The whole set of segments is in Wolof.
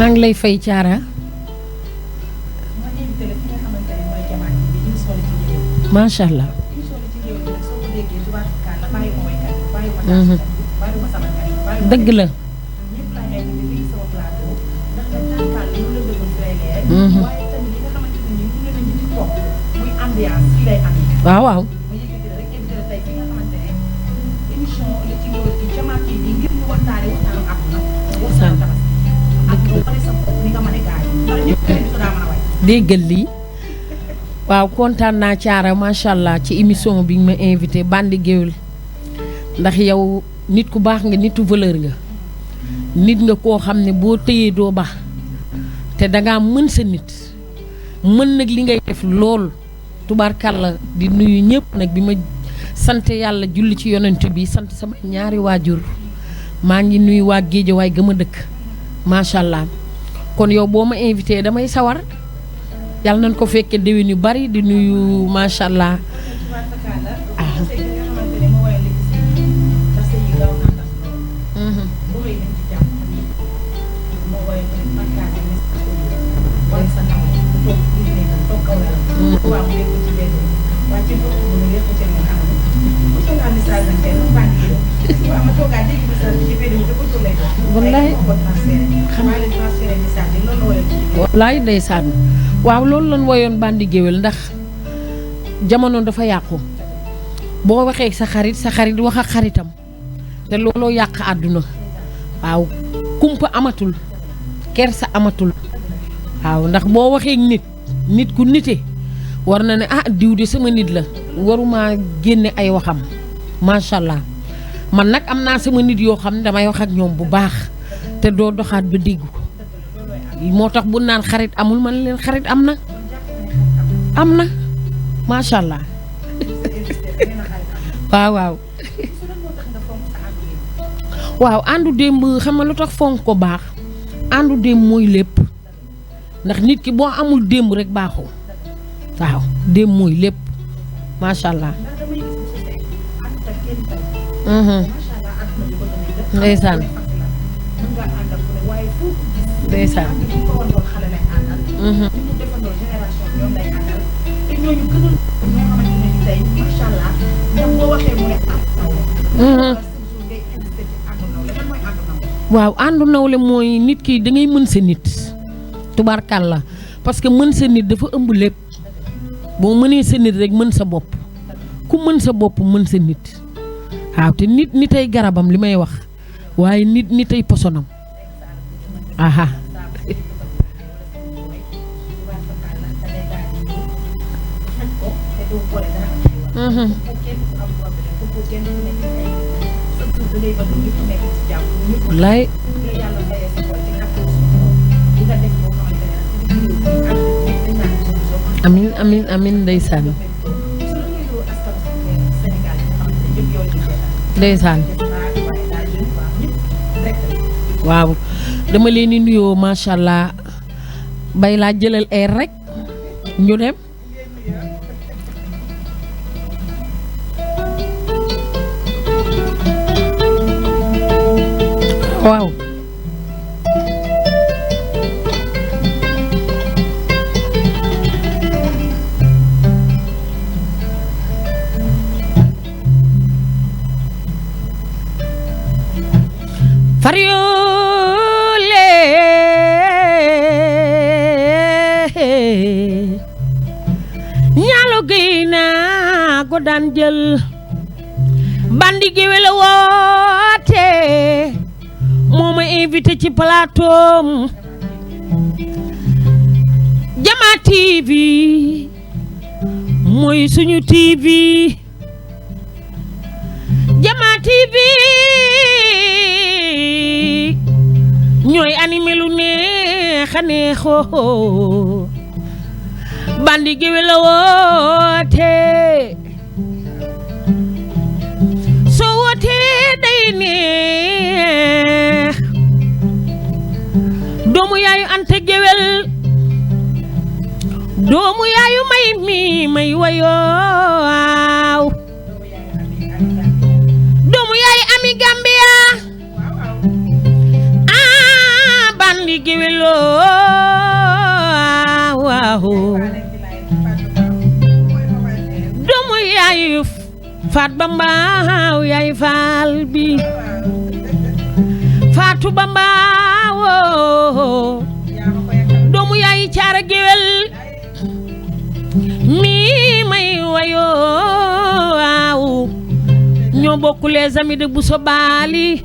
maa ngi lay fay Thiara. macha allah. dëgg la. waaw waaw. déggal lii waaw kontaan naa Thiara macha allah ci émission bi ma invité Bandi Gueweul ndax yow nit ku baax nga nitu valeur nga nit nga koo xam ne boo tëyee doo baax te dangaa mën sa nit mën nag li ngay def lool tubaarkàlla di nuyu ñëpp nag bi ma sant yàlla julli ci yonent bi sant sama ñaari waajur maa ngi nuyu waa Géejawaay gëm a dëkk macha allah kon yow boo ma invité damay sawar yàlla nañ ko fekkee déwén yu bari di nuyu macha allah. wallaay ndeysaan waaw loolu lañ woyoon Bandi Gueweul ndax jamono dafa yàqu boo waxee sa xarit wax ak xaritam te looloo yàq àdduna waaw kumpa amatul kersa amatul waaw ndax boo waxee nit ku nite war na ne diw de sama nit la waruma génne ay waxam macha allah man nag am naa sama nit yoo xam ne damay wax ak ñoom bu baax te doo doxaat ba dégg ko moo tax bu naan xarit amul man leen xarit am na macha allah waaw waaw àndu démb xam nga lu tax fonk ko baax àndu démb mooy lépp ndax nit ki boo amul démb rek baaxoo waaw démb mooy lépp macha allah. ndeysaan ndeysaan. waaw àndu nawle mooy nit ki da ngay mën sa nit tubaarkàlla parce que mën sa nit dafa ëmb lépp boo mënee sa nit rek mën sa bopp ku mën sa bopp mën sa nit waaw te nit ay garabam li may wax waaye nit ay posonam aha wallaay amin ndeysaan ndeysaan waaw dama leen di nuyoo macha allah bay laa jëlal air rek ñu dem waaw fariyole ñaalo gay naa ko daan jël Bandi Gueweul woote moo ma invité ci plateau Jama TV mooy suñu TV Jama TV ñooy animé lu neex a neexoo Bandi Gueweul la woote soo wootee day neex doomu yaayu Anta Gueweul doomu yaayu may wayoo doomu yaayu Ami Gambia Bandi Gueweul géwélo waaw doomu yaayu Faat Bambaaw yaay faal bi Faatu Bambaaw doomu yaay caara géwél mi may wayo waaw ñoo bokk les amis de Bousso Bali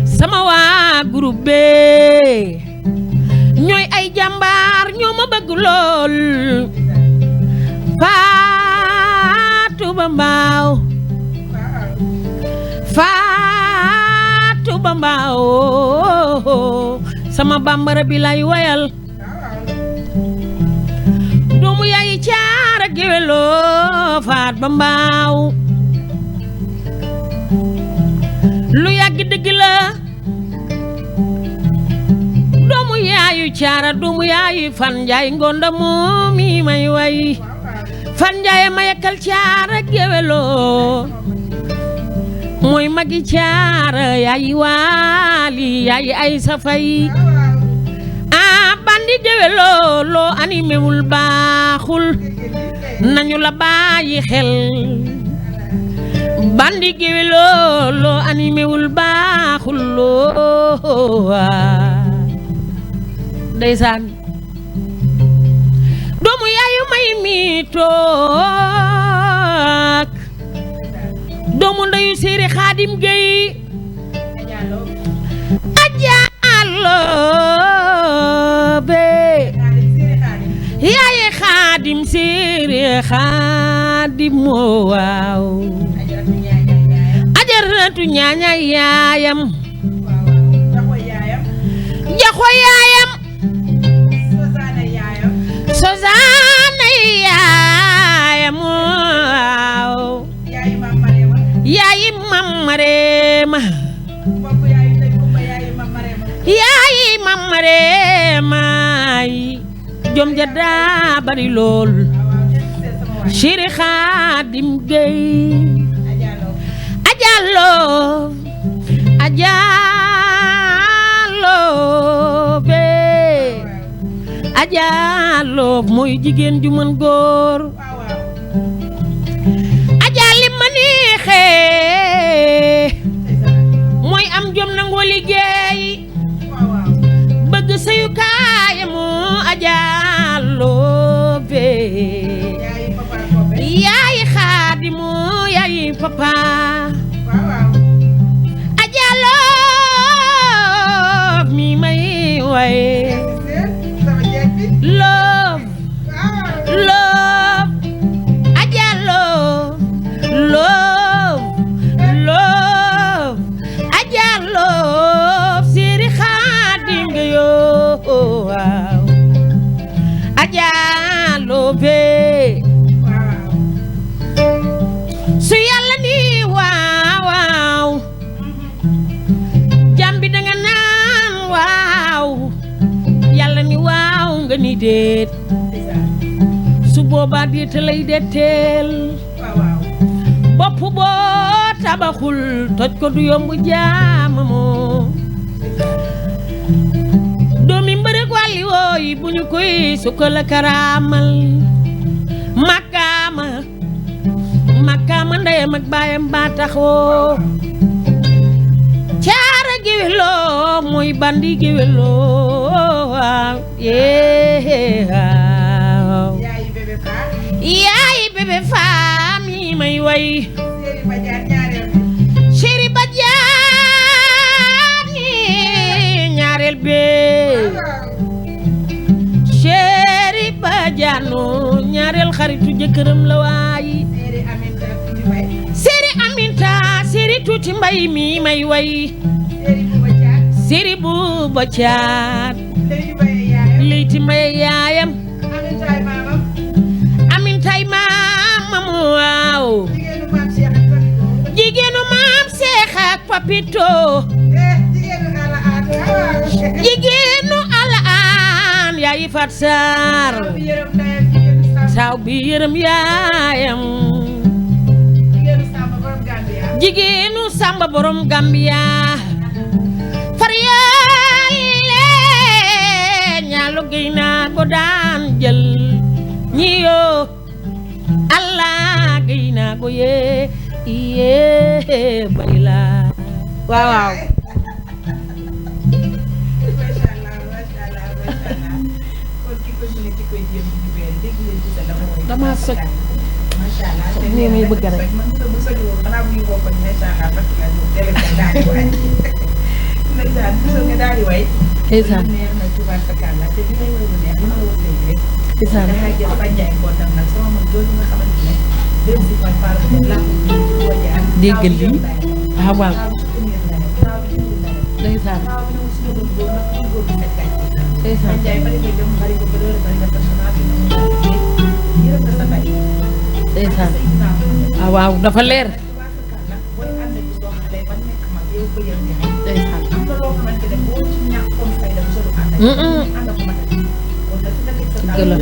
sama waa groupe be ñooy ay jàmbaar ñoo ma bëgg lool Faatu Bambaaw Faatu Bambaaw sama bambara bi lay wayal doomu yaay caara géwélo Faat Bambaaw lu yàgg dëgg la doomu yaayu caara doomu yaayu Fan Njaay Ngonda moomi may way Fan Njaay ma yakkal caara géwélo mooy magi caara yaayi waali yaayi ay safay bandi géwélo loo animé wul baaxul nañu la bàyyi xel bandi géwélo loo animé wul baaxul loo ndeysaan doomu yaayu may mi toog doomu ndeyu séeri Xaadim Gey ajaalo be yaaye Xaadim séeri Xaadim moo waaw ajaratu ñaaña yaayam jaxo yaayam sosaana yaayam waaw yaayi mam Mareema yaayi mam Mareema jom ja daa bari lool Sëri Xaadim Gey ajalo be ajalo mooy jigéen ju mën góor ajali ma neexee mooy am jom nangoo liggéey bëgg sëyu kaaya moo ajalo be yaay Xaadimu yaay papa love love aja love aja love Sëri Xaadim Gey waaw aja love su Yàlla ni waaw jambi danga naan waaw Yàlla ni waaw nga ni déet su boobaa déet lay detteel bopp boo tabaxul toj ko du yomb jaama moo doomi mbërëg wàlli wooy bu ñu koy sukkal a karaamal makkaama ndeyam ak baayam baa taxoo caara géwélo mooy bandi géwélo waaw yaay bébé faa mi may way Sëri Badiane ñaareel be Sëri Badiane ñaareel xaritu jëkkëram la waay Sëri Aminta Sëri Tuuti Mbay mi may way Sëri Buuba Caat Leyti Mbay yaayam Amintay maamam waaw jigéenu maam Seex ak Papito jigéenu ala aan yaayi Fat Saar saaw bi yërëm yaayam jigéenu Samba borom Gambia far yàlla ñi yoo allah gay naa ko yee bay la waaw dama soj ni may bëgg rek déggal lii waaw ndeysaan ndeysaan ah waaw dafa leer dëgg la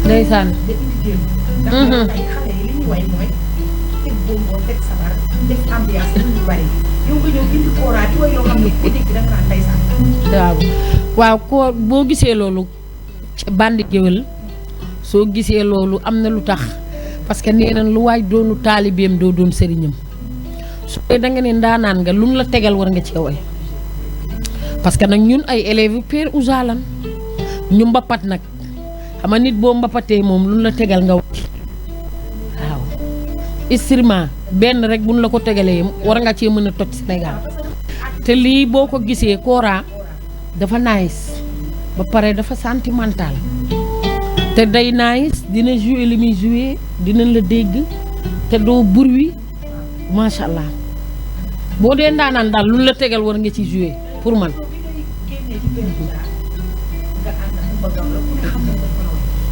ndeysaan waaw ko boo gisee loolu ci bandi géwél soo gisee loolu am na lu tax parce que nee nañ lu waay doonu taalibeem doo doon sëriñam su dee da nga ne ndaanaan nga lu mu la tegal war nga ci way parce que nag ñun ay élèves Père Ouza lan ñu mbapat nag xam nga nit boo mbapatee moom lu mu la tegal nga way waaw instrument benn rek buñ la ko tegalee war nga cee mën a toj Sénégal te lii boo ko gisee kora dafa nice ba pare dafa sentimental te day nice dina jouer li muy jouer dinañ la dégg te doo bruit macha allah boo dee ndaanaan daal lu la tegal war nga ci jouer pour man.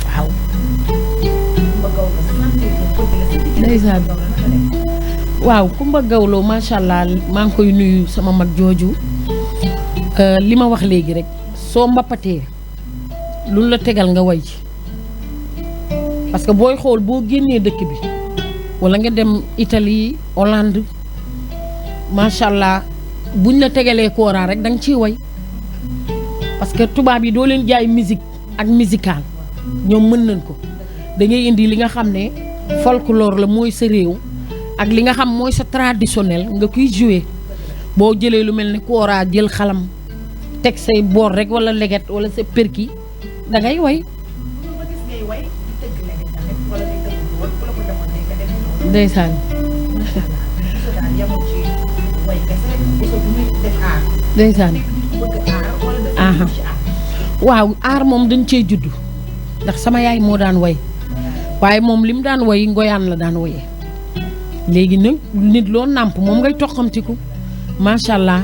waaw. ndeysaan waaw Kumba Gawlo macha allah maa ngi koy nuyu sama mag jooju li ma wax léegi rek soo mbappatee lu la tegal nga way ci parce que booy xool boo génnee dëkk bi wala nga dem Italie Hollande macha allah buñ la tegalee kora rek da nga ciy way parce que tubaab yi doo leen jaay musique ak musical ñoom mën nañ ko da ngay indi li nga xam ne folklore la mooy sa réew ak li nga xam mooy sa traditionnel nga kuy jouer boo jëlee lu mel ne kora jël xalam teg say boor rek wala leget wala sa perki da ngay way ndeysaan ndeysaan aha waaw aar moom dañ cee juddu ndax sama yaay moo daan way waaye moom li mu daan way ngoyaan la daan woyee léegi nag nit loo nàmp moom ngay toqamtiku macha allah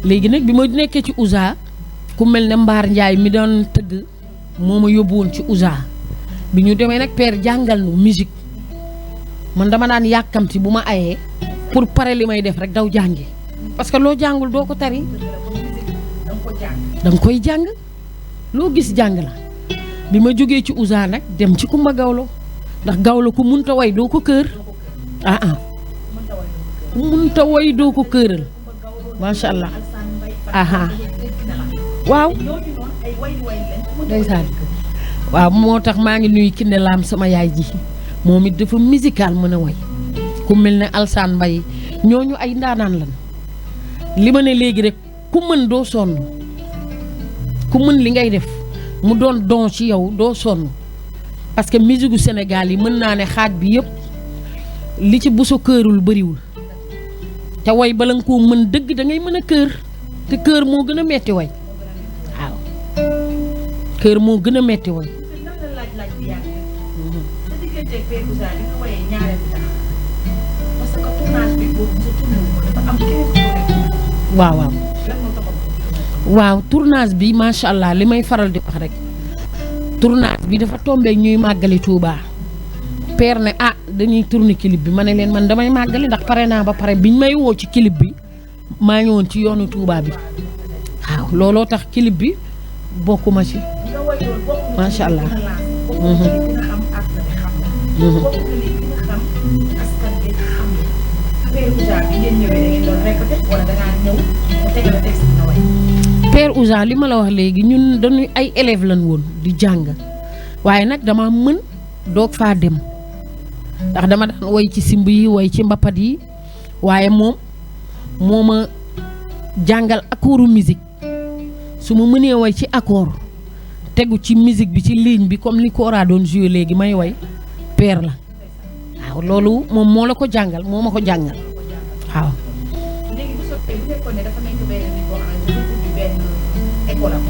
léegi nag bi ma nekkee ci Ouza ku mel ne Mbaar Njaay mi doon tëgg moo ma yóbbu woon ci Ouza bi ñu demee nag père jàngal nu musique man dama daan yàkkamti bu ma ayee pour pare li may def rek daw jàngi parce que loo jàngul doo ko tari danga koy jàng loo gis jàng la bi ma jógee ci Ouza nag dem ci Kumba Gawlo ndax Gawlo ku munta way doo ko kër ku munta way doo ko këral macha allah waaw ndeysaan waaw moo tax maa ngi nuyu Kiné Lam sama yaay ji moom it dafa musical mën a way ku mel ne Alsaan Mbay ñooñu ay ndaanaan lan li ma ne léegi rek ku mën doo sonn ku mën li ngay def mu doon don ci yow doo sonn parce que musique gu Sénégal yi mën naa ne xaaj bi yëpp li ci buso këerul bëriwul te way bala nga koo mën dëgg da ngay mën a kër te kër moo gën a metti way waaw kër moo gën a metti way waaw waaw tournage bi macha allah li may faral di wax rek tournage bi dafa tombé ñuy màggali Touba père ne dañuy tourner clip bi ma ne leen man damay màggali ndax pare naa ba pare biñ may woo ci clip bi maa ngi woon ci yoonu Touba bi waaw looloo tax clip bi bokkuma ci macha allah. Père Ousa li ma la wax léegi ñun dañuy ay élèves lañ woon di jàng waaye nag dama mën doog faa dem ndax dama daan woy ci simb yi woy ci mbapat yi waaye moom moo ma jàngal accordu musique su ma mënee woy ci accord tegu ci musique bi ci ligne bi comme li Kora doon joué léegi may woy Père la waaw loolu moom moo la ko jàngal moo ma ko jàngal waaw. léegi bu sottee bu fekkoon ne dafa nekk benn nit boo xamante ne dafa ubbi benn école am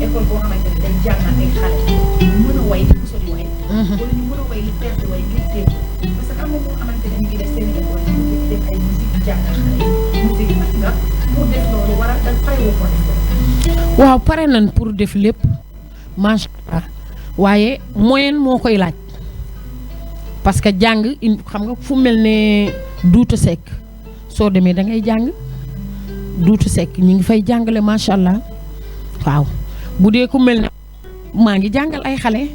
école boo xamante ne dañ jàngal ay xale ñu mën a way li bu sotti way wala ñu mën a way li Père di way ngir dégg parce que am na moo xamante ne ñu ngi def seen école ñu ngi def ay musique di jàngal xale yi musique mat nga pour def loolu war a dal pare woo ko def loolu. waaw pare nañ pour def lépp macha allah waaye moyen moo koy laaj parce que jàng xam nga fu mel ne Duuta Seck soo demee da ngay jàng Duuta Seck ñu ngi fay jàngale macha allah waaw bu dee ku mel ne maa ngi jàngal ay xale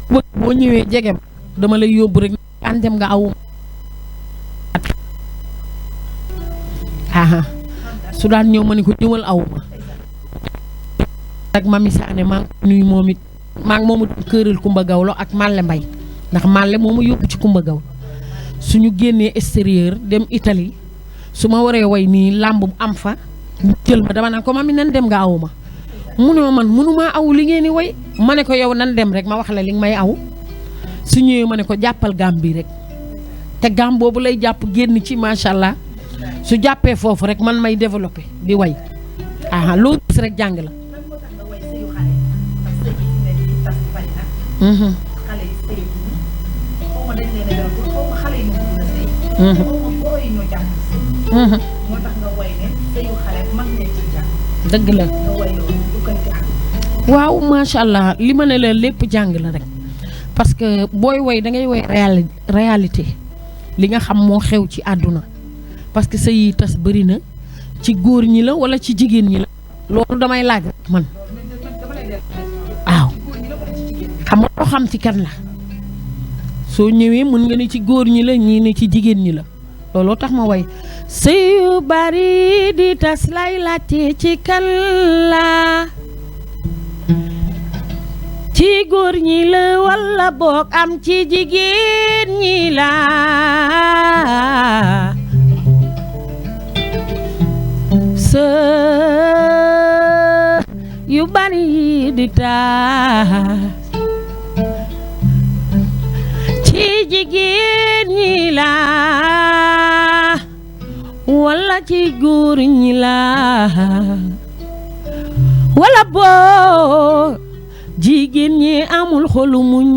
boo ñëwee jege dama lay yóbbu rek an dem nga aw aha su daan ñëw ma ne ko ñëwal aw ma ak Mami Sané maa ngi nuyu moom it maa ngi moomu këral Kumba Gawlo ak Malle Mbay ndax Malle moo ma yóbbu ci Kumba Gawlo suñu génnee extérieur dem Italie su ma waree way nii làmb am fa jël ma dama naan ko Mami nan dem nga aw ma mu ne ma man mënumaa aw li ngeen di way ma ne ko yow nan dem rek ma wax la li nga may aw su ñëwee ma ne ko jàppal gaam bi rek te gaam boobu lay jàpp génn ci macha allah su jàppee foofu rek man may développé di way aha loo gis rek jàng la. xale yi sëy xaw ma dañ leen a yor xaw ma xale yi ñoo bëgg a sëy xaw ma boro yi ñoo jàng sëy moo tax nga woy ne sëyu xale mag ne ci jàng dëgg la nga woy loolu dukkante ak waaw macha allah li ma ne la lépp jàng la rek parce que booy woy da ngay woy réalité li nga xam moo xew ci àdduna parce que sëy yi tas bëri na ci góor ñi la wala ci jigéen ñi la loolu damay laaj man waaw xam nga loo xam ci kan la soo ñëwee mën nga ne ci góor ñi la ñii ne ci jigéen ñi la looloo tax ma way sëy yu bari di tas lay laajte ci kan la ci góor ñi la walla boog am ci jigéen ñi la sëy yu bari di tas ci jigéen ñi la walla ci góor ñi la walla boo jigéen ñi amul xolu muñ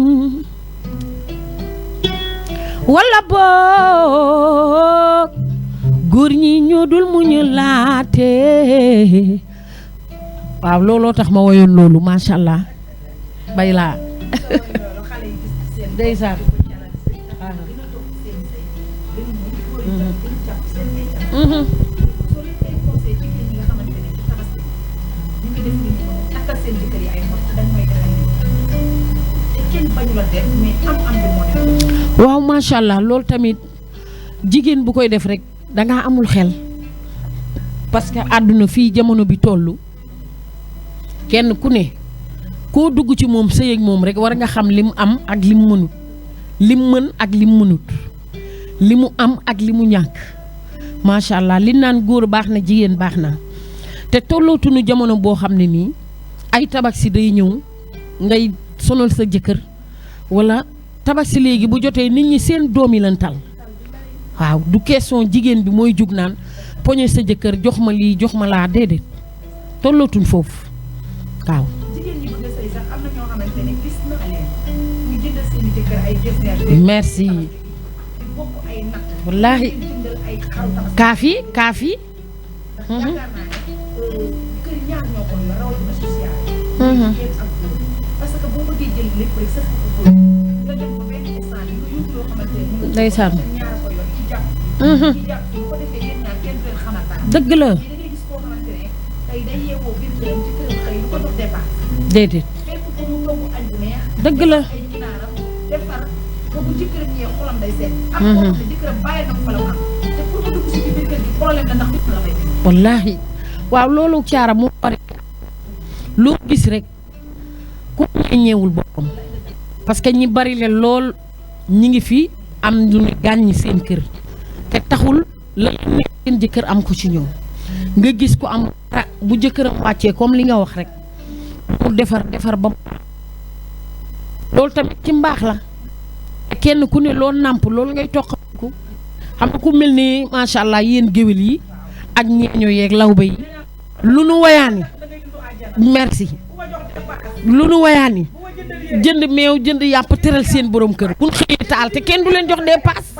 walla boo góor ñi ñoo dul muñu laate waaw looloo tax ma woyoon loolu macha allah bay laa ndeysaan waaw macha allah loolu tamit jigéen bu koy def rek dangaa amul xel parce que àdduna fii jamono bi tollu kenn ku ne koo dugg ci moom sëy ak moom rek war nga xam li mu am ak li mu mënut li mu mën ak li mu mënut li mu am ak li mu ñàkk macha allah li naan góor baax na jigéen baax na te tollootuñu jamono boo xam ne nii ay tabaski day ñëw ngay sonal sa jëkkër wala tabaski léegi bu jotee nit ñi seen doom yi lan tal waaw du question jigéen bi mooy jug naan poñe sa jëkkër jox ma lii jox ma laa déedéet tollootuñ foofu waaw. jigéen ñi bëgg a sëy sax am na ñoo xamante ne gis na leen ñu jëndal seen jëkkër ay gestionnaire. merci. di bokk ay natt. wallaahi jëndal ay xaru tabaski. kaaf yi. ndax yaakaar naa ne kër ñaar ñoo ko yor rawatina social. jigéen ak góor parce que boo bëggee jël lépp rek sax ko góor nga dem ba benn instant bi nga yóbbu loo xamante ne. ndeysaan. ñaar ko yor ci jàpp. ci jàpp bu ko defee yéen ñaar kenn du leen xamal dara. dëgg la. da ngay gis koo xamante ne tey day yeewoo biir këram ci këram xëy lu ko jox dépense. déedéet. fekk ko mu togg añ bu neex. dëgg la. ay ginaaram defar ba bu jëkkëram ñëwee xolam day seet. am koo xam ne jëkkëram bàyyi na ko fa la am te pour nga dugg si biir kër gi problème la ndax nit la fay. wallaahi waaw loolu caara moo bari loo gis rek ku ñeewul boppam parce que ñi bari leen lool ñi ngi fi am lu ne gàññi seen kër te taxul la nekk seen jëkkër am ko ci ñoom nga gis ko am bu jëkkëram wàccee comme li nga wax rek mu defar ba loolu tamit ci mbaax la kenn ku ne loo nàmp loolu ngay toqaku xam nga ku mel ni macha allah yéen géwél yi ak ñeeño yeeg lawbe yi lu nu wayaani merci lu nu wayaani jënd meew jënd yàpp teral seen borom kër bu ñu xëyee taal te kenn du leen jox dépasse.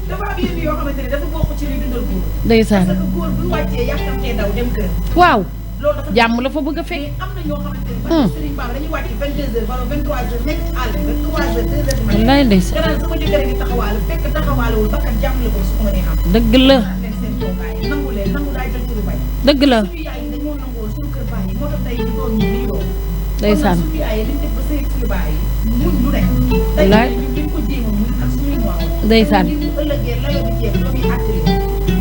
dafa am yenn yoo xamante ne dafa bokk ci li dundal góor. ndeysaan parce que góor bu wàccee yàkkamtee daw dem kër. waaw loolu dafa jàmm la fa bëgg a fekk. mais am na ñoo xamante ne. parce que Serigne Baba dañuy wàcc 22h wala 23h nekk ci àll bi 23h 2h du matin. wallaay ndeysaan gannaaw sama jëkkër a ngi taxawaalu fekk taxawaaluwul bakkan jàmm la ko su ko mënee am. dëgg la leen seen toogaay nangu leen nangu daay jël ci bay. dëgg la suñu yaay yi dañoo nangoo suñu kër baay yi moo tax tey ñu doon ñu lii doon. ndeysaan suñu yaay yi liñ def ba sëy suñu baay yi muñ lu ne. wallaay tey ñun liñ ko jéem a muñ ak suñuy morom. ndeysaan ngir bu ëllëgee layoo bi jeex doo muy àttali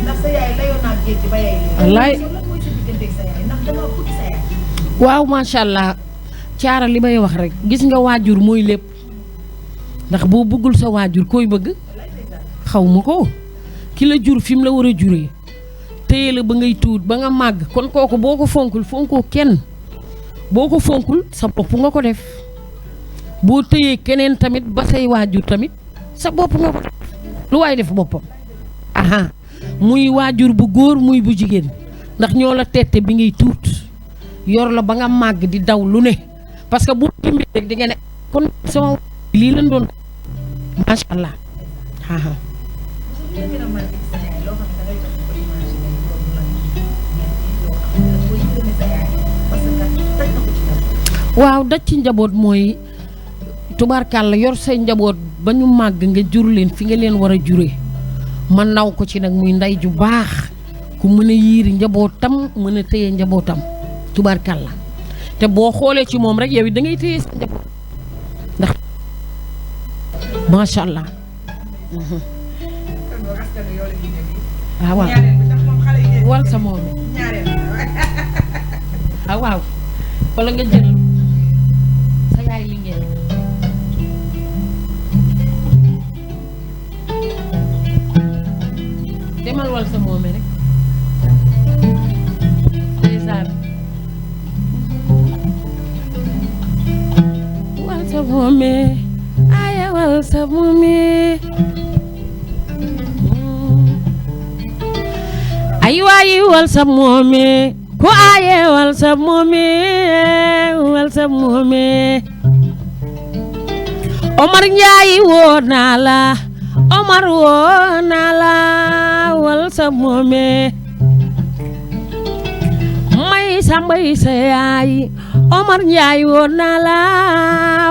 ndax sa yaay layoo naa géej gi ba yaay lii. wallaay yow lan mooy sa digganteeg sa yaay ndax dama bëgg sa yaay. waaw macha allah caara li may wax rek gis nga waajur mooy lépp ndax boo bëggul sa waajur koy bëgg xaw ma ko ki la jur fi mu la war a juree téye la ba ngay tuut ba nga màgg kon kooku boo ko fonkul fonkoo kenn boo ko fonkul sa bopp nga ko def boo téyee keneen tamit ba say waajur tamit sa bopp nga ko def lu waay def boppam aha muy waajur bu góor muy bu jigéen ndax ñoo la tette bi ngay tuut yor la ba nga màgg di daw lu ne parce que bu timbi rek di nga ne kon sama lii lañ doon macha allah aha waaw daj ci njaboot mooy tubaarkàlla yor say njaboot ba ñu màgg nga jur leen fi nga leen war a juree ma naw ko ci nag muy ndey ju baax ku mën a yiiri njabootam mën a téye njabootam tubaarkàlla te boo xoolee ci moom rek yow it da ngay téye sa njaboot ndax macha allah. waaw waaw wal sa moom ah waaw wala nga jël sa yaay li ngeen demal wal sa moome rek ndeysaan wal sa moome aya wal sa moome ay waayi wal sa moome ku aaye wal sa moome Omar Njaay woo naa la Omar woo naa la wal sa moome may sambay sa yaay Omar Njaay woo naa la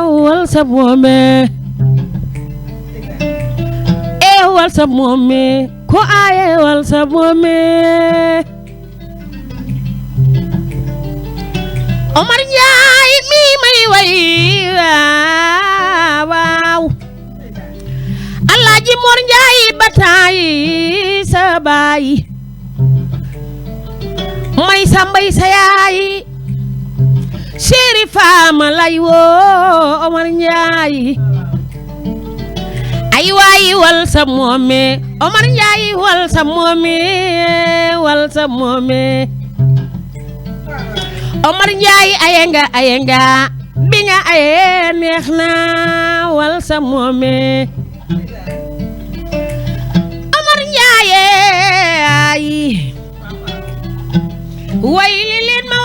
wal sa moome wal sa moome ku aaye wal sa moome Omar Njaay mi may way waaw Alaaji Mor Njaay bataay sa baay may sambay sa yaay Chéri Faama lay woo Omar Njaay ay waayi wal sa moome Omar Njaay wal sa moome Omar Njaay ayenga bi nga aye neex na wal sa moome Omar Njaay ay wayli leen ma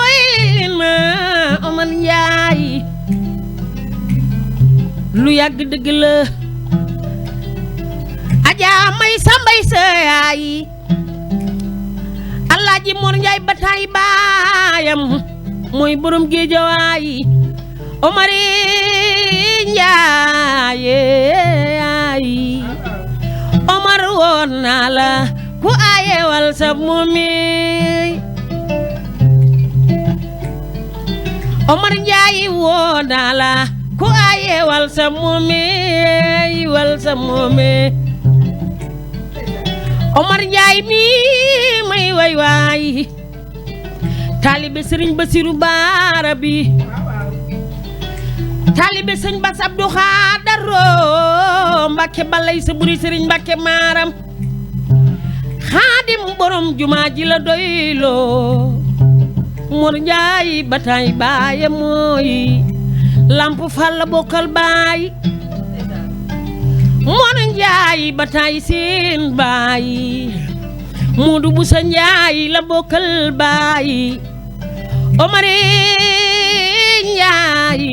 Omar Njaay lu yàgg dëgg la Ajaa may sambay sa yaay Alaaji Mor Njaay bataay baayam mooy borom géejawaay Omar Njaay Omar woon naa la ku aaye wal sa moome Omar Njaay woo naa la ku aaye wal sa moome wal sa moome Omar Njaay mi may way waay taalibe Sëriñ Basiru Baara bi taalibe Sëñ Bass Abdou Khadaro Mbàkke balay sa buri Sëriñ Mbàkke maaram xaadim borom jumaa ji la doyloo Mor Njaay bataay baaye mooy lamp fal la bokkal baay Mor Njaay bataay seen baay Moodu Busa Njaay la bokkal baay Omar Njaay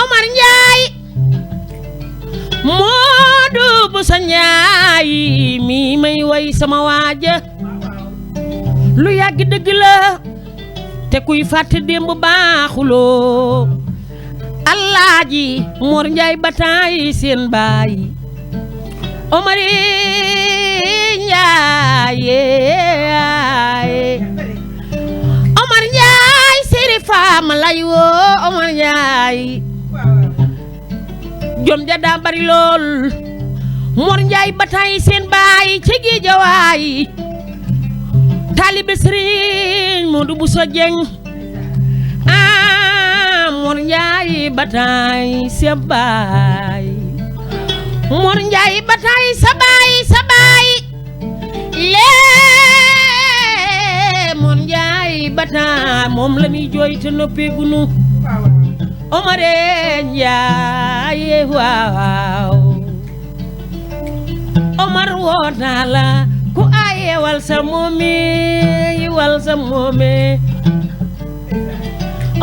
Omar Njaay Moodu Busa Njaay mi may way sama waaja lu yàgg dëgg la te kuy fàtte démb baaxuloo Alaaji Mor Njaay bataay seen baay Omar Njaay Omar Njaay séeri faama lay woo Omar Njaay jom ja daa bari lool Mor Njaay bataay seen baay ci Géejawaay taalibe Sëriñ Moodu Buso Jeng Mor Njaay bataay sa baay Mor Njaay bataay sa baay lee Mor Njaay bataay moom la ñuy jooy te noppeegunu Omar Njaay waaw Omar woo naa la ku aaye wal sa moome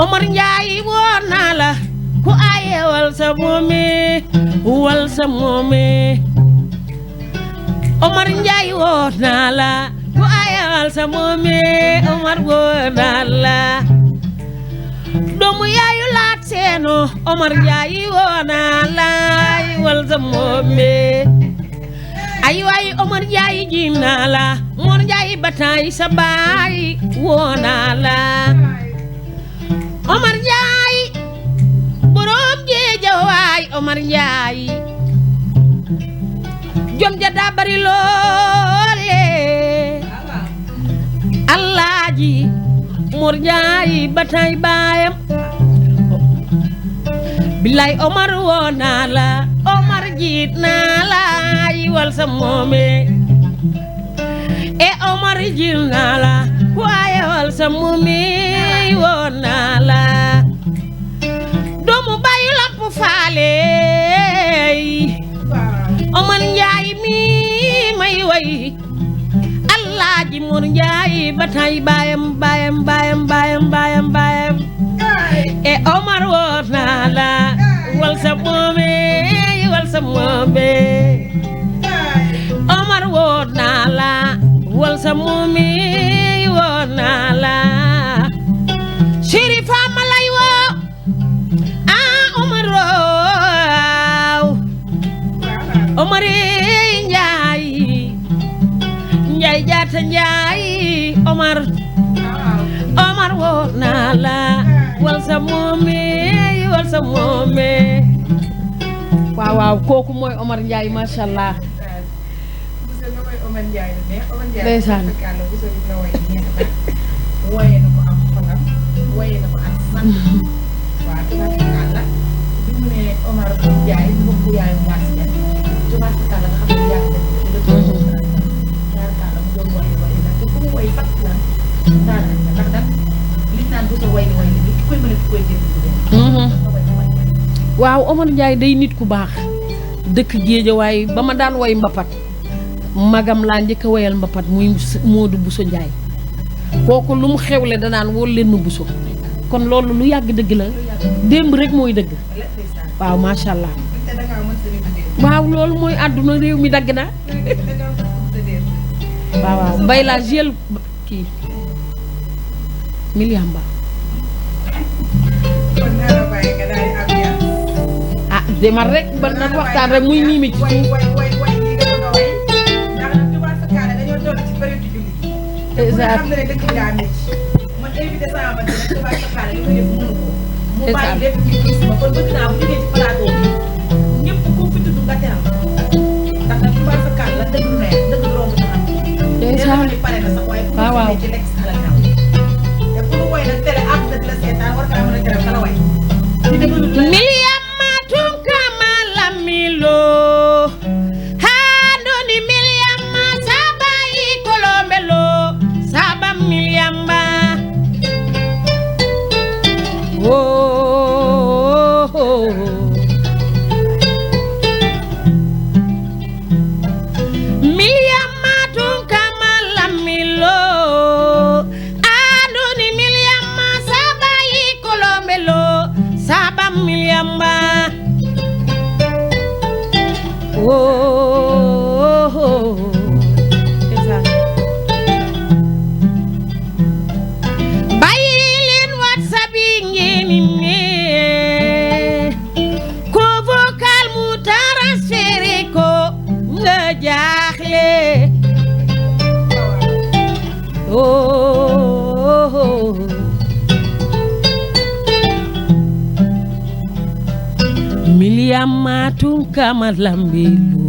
Omar Njaay woo naa la ku aaye wal sa moome Omar Njaay woo naa la ku aaye wal sa moome Omar woo naa la doomu yaayu laat seeno Omar Njaay woo naa la wal sa moome ay waay Omar Njaay ji naa la Mor Njaay bataay sa baay woo naa la Omar Njaay borom Géejawaay Omar Njaay jom ja daa bari loole Alaaji Mor Njaay bataay baayam billaay Omar woo naa la Omar jiit naa la wal sa moome Omar jiit naa la waaye wal sa moome woo naa la doomu bàyyi lamp faale Omar Njaay mi may way Alaaji Mor Njaay bataay baayam Omar woo naa la wal sa moome Omar woo naa la wal sa moome woo naa la Chérif ma lay woo Omar woo Omar Njaay jaata Njaay Omar woo naa la wal sa moome waaw kooku mooy Omar Njaay masha Allah ndeysaan wooyee na ko am xolam wooyee na ko am sant waaw tubaarkalla bi mu ne Omar Njaay di bokk yaayu Marsiya tubaarkalla nga xam ne yàgg na ci le tubaarkalla mu doon woy nag te fu mu woy fat la daanaka ndax nag li naan bu sa woy ni li ki koy mën a ki koy jënd waaw Omar Njaay day nit ku baax dëkk Géejawaay ba ma daan woy mbapat magam laa njëkk a woyal mbapat muy Moodu Buso Njaay kooku lu mu xewle danaan wóol leen ma Buso kon loolu lu yàgg dëgg la démb rek mooy dëgg waaw macha allah waaw loolu mooy àdduna réew mi dagg na waaw mbay laa jël kii Miliam Ba demal rek ba nan waxtaan rek muy miimi ci ndeysaan xam nga ne dëkk bi daa métti man invité sama ba nag tubaab sa xaale li muy def mënu ko mu bàyyi lépp ci gis ma kon bëgg naa bu jógee ci plateau bi ñëpp ku fi tudd nga teral ndax nag tubaab sa xaal la dëgg lu neex dëgg romb na am ndeysaan ni pare na sax waaye ku waaw ci lekk sa la ñaaw te ku nu woy nag télé ak dëgg la seetaan war ngaa mën a teral kala way ci dëgg lu neex Miliamatun kama lamilo handoni miliama sabai kolombelo sabam miliamba Miliamatun kama lamilo andoni miliama sabai kolombelo sabam miliamba bàyyi leen WhatsApp yi ngeen ne ko vocal mu transféré ko nga jaaxle Miliamatun kama lambilu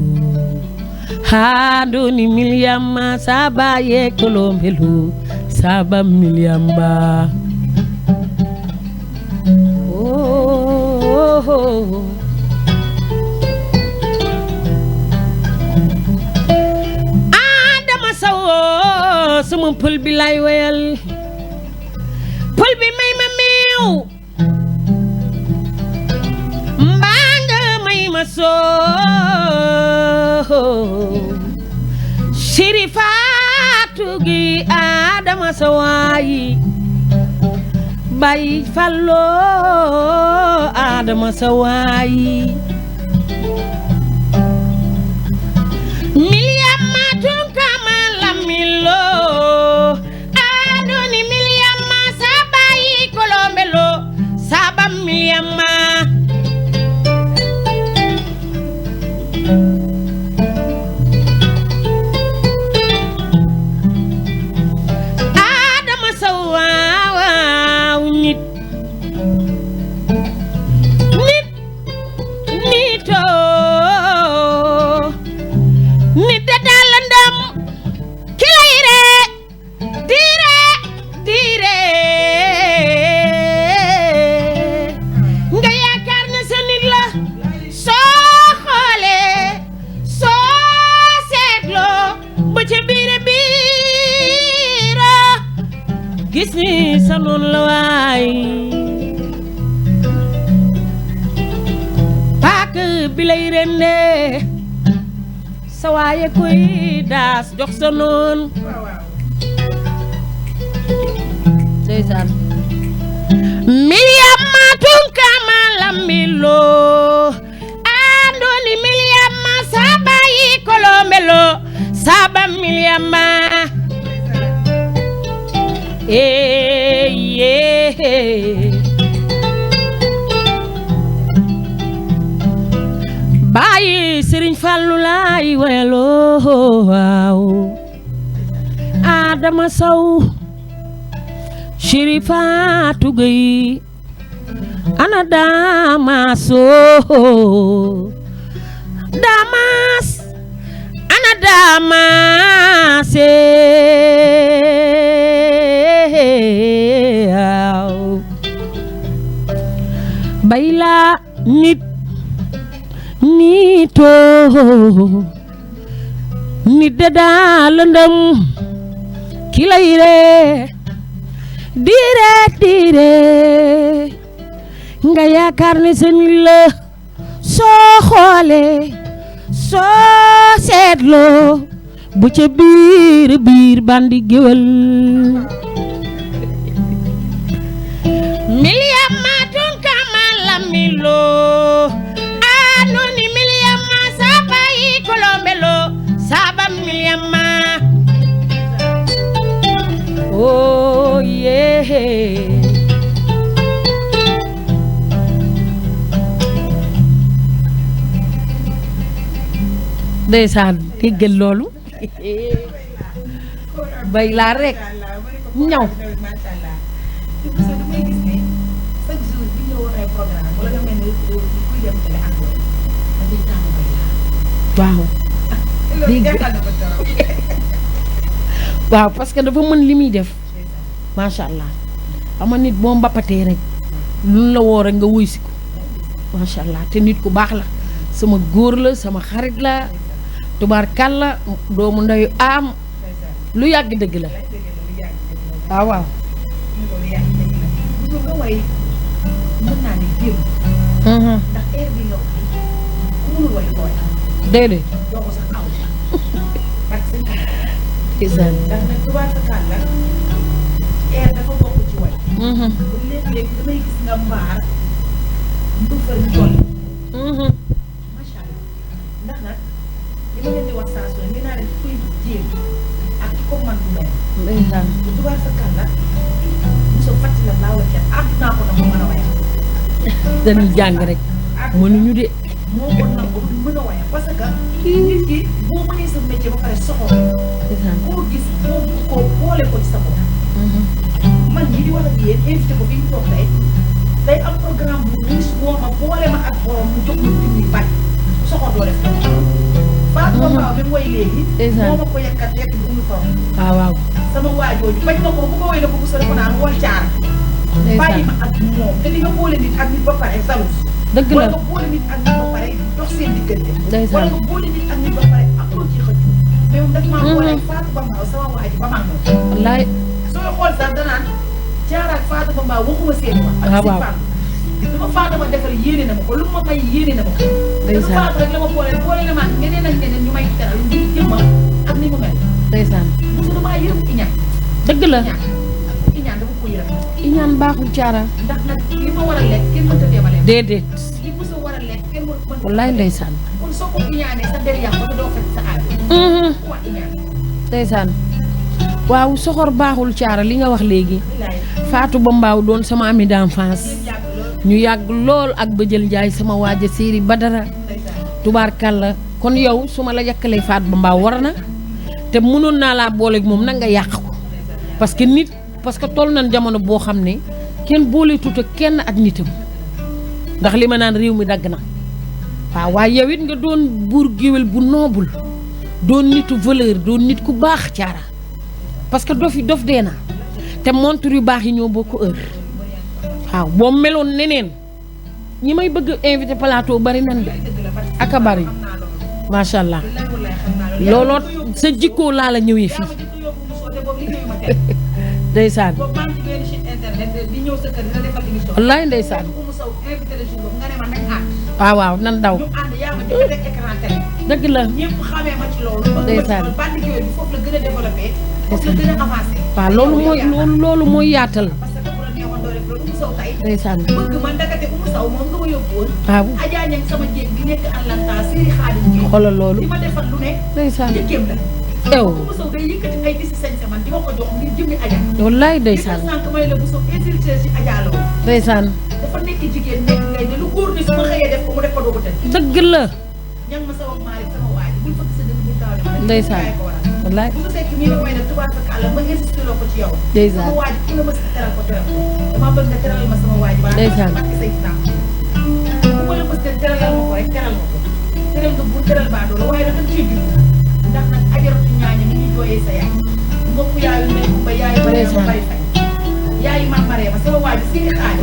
handoni miliama saba ye kolombelu saba miliamba Adama sawo sama pël bi lay wayal pël bi may ma meew Shirifatu gi Adama sawayi bay fallo Adama sawayi Miliamatun kama lamilo adoni miliama sabayi kolombelo sabam miliama Adama sawaw nit da dalandam kilayre dire nga yaakaar na sa nit la soo xoolee soo seetloo ba ca biira gis ni sa noon la waay paak bi lay rende sa waaye koy daas jox sa noon ndeysaan Miliamatun kama lamilo andoni miliama sabayi kolombelo saba miliama Baye Serigne Fallou lay welo waaw Adama Sow Shirifatu Gueye ana Damaso Damas ana Damase bayla nit nito nit da dalandam kilayre dire nga yaakaar ne sa nit la soo xoolee soo seetloo bu ca biir bandi géwël Miliamatun kama lamilo anoni miliama sabayi kolombelo saba miliama oh yeah ndeysaan déggal loolu bay laa rek ñaw. macha allah parce que damay gis ne chaque jour bi ñu waxee programme wala nga mel ne kuy dem télé ak yooyu dañuy tàmm bay laa. waaw. loolu jaaxal na ma trop. waaw parce que dafa mën li muy def macha allah xam nga nit boo mbappatee rek lu la woo rek nga wuy si ko macha allah te nit ku baax la sama góor la sama xarit la tubaarkàlla doomu ndeyu am lu yàgg dëgg la waaw waaw. bu nga way mën naa ne démb. ndax heure bi nga wax ku mënul way ko way. déedéet. doo ko sax aw. parce que isaan. ndax nag tubaab sa kàll la heure dafa bokk ci way. ba léeg-léeg damay gis nga mbaar ndufar njool. macha allah ndax nag li ma leen di wax saa su ne nee naa leen kuy jéem ak ki ko man bu mel. ndeysaan. tubaab sa kàll la mosoo fàtti la laaw la kenn àddunaa ko nag mu mën a wayal. dañuy jàng rek mënuñu de. moo ko nangu du mën a wayal parce que nit ki boo mënee sa métier ba pare soxor koo gis koo boole ko ci sa bopp. man ñi di wax ak yéen invité ko fi mu toog tey day am programme bu riche boo ma boole ma ak borom mu jox ma junni yu bari soxor doo def ko Fatou Bamba bi mu woy léegi moo ma ko yekkat yekk bi umu faw waaw waaw. sama waajooju bañ na ko bu ko woy na ko bu sore ko naan wool caara bàyyi ma ak moom te di nga boole nit ak nit ba pare salus dëgg la wala nga boole nit ak nit ba pare dox seen diggante ndeysaan. wala nga boole nit ak nit ba pare am loo ci xëcc mais moom daf maa boole Fatou Bamba sama waaji ba maa moom wallaay. sooy xool sax danaan Diarra ak Fatou Bamba waxuma seen wax ak si Fatou lu ma Fatou ma defal yéene na ma ko lu ma may yéene na ma ko ndeysaan. Fatou rek la ma boole na ma ñeneen ak ñeneen ñu may teral ngir jëmma ak ni mu mel ndeysaan. mosu damaa yërëm iñaan dëgg la. iñaan dama ko yërëm iñaan baaxul caara. ndax nag li ma war a lekk kenn mënta deemalee déedéet. li mosa war a lekk kenn mënta wallaay ndeysaan. kon soo ko iñaanee sa der yàq ba doo fekk sa aay wax iñaan ndeysaan. waaw soxor baaxul caara li nga wax léegi. Fatou Bambaaw doon sama ami d'enfance ñu yàgg lool ak Bëjël Njaay sama waaja Séeri Badara tubaarkàlla kon yow su ma la yàkkalee Fatou Bambaaw war na te mënoon naa laa booleeg moom nag nga yàq ko parce que nit parce que toll nañ jamono boo xam ne kenn boole tuuta kenn ak nitam ndax li ma naan réew mi dagg na waaw waaye yow it nga doon buur géwél bu noble doon nitu valeur doon nit ku baax caara parce que dof dee na te montre yu baax yi ñoo bokk heure waaw boo meloon neneen ñi may bëgg invité plateau bari nan de ak a bari macha allah looloo sa jikkoo laa la ñëwee fii ndeysaan wallaay ndeysaan waaw waaw nan daw dëgg la ndeysaan waaw loolu mooy yaatal ndeysaan waaw xoolal loolu ndeysaan ew wallaay ndeysaan ndeysaan dëgg la ndeysaan wallaay ndeysaan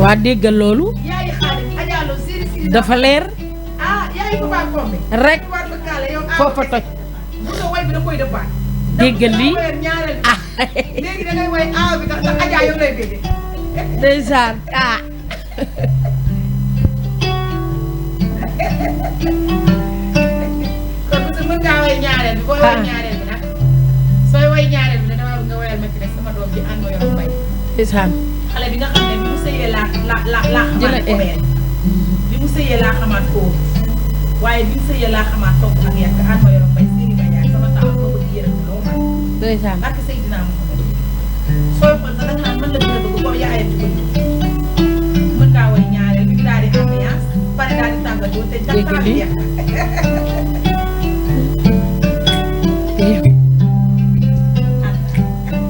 waa déggal loolu dafa leer rek foofa toj déggal lii ah léegi da ngay woy aaw bi ndax Adja yow lay béggee ndeysaan ah kon parce que mën ngaa woy ñaareel bi booy woy ñaareel bi nag sooy woy ñaareel bi nag damaa bëgg nga woyal ma ci rek sama doom ji ànd yor mbay ndeysaan xale bi nga xam ne bi mu sëyee laa xamaat ko weer bi mu sëyee laa xamaat ko waaye bi mu sëyee laa xamaat togg ak yàq ànd yor mbay Séeri Badiane sama taal ma bëgg yërëm bi loo man ndeysaan ak Seydina Muhammad sooy xool sax da nga naan mën la gën a bëgg boo yaayam ci bëgg mën ngaa woy ñaareel bi daal di ambiance pare daal di tàggatoo te jantaa bi jeex na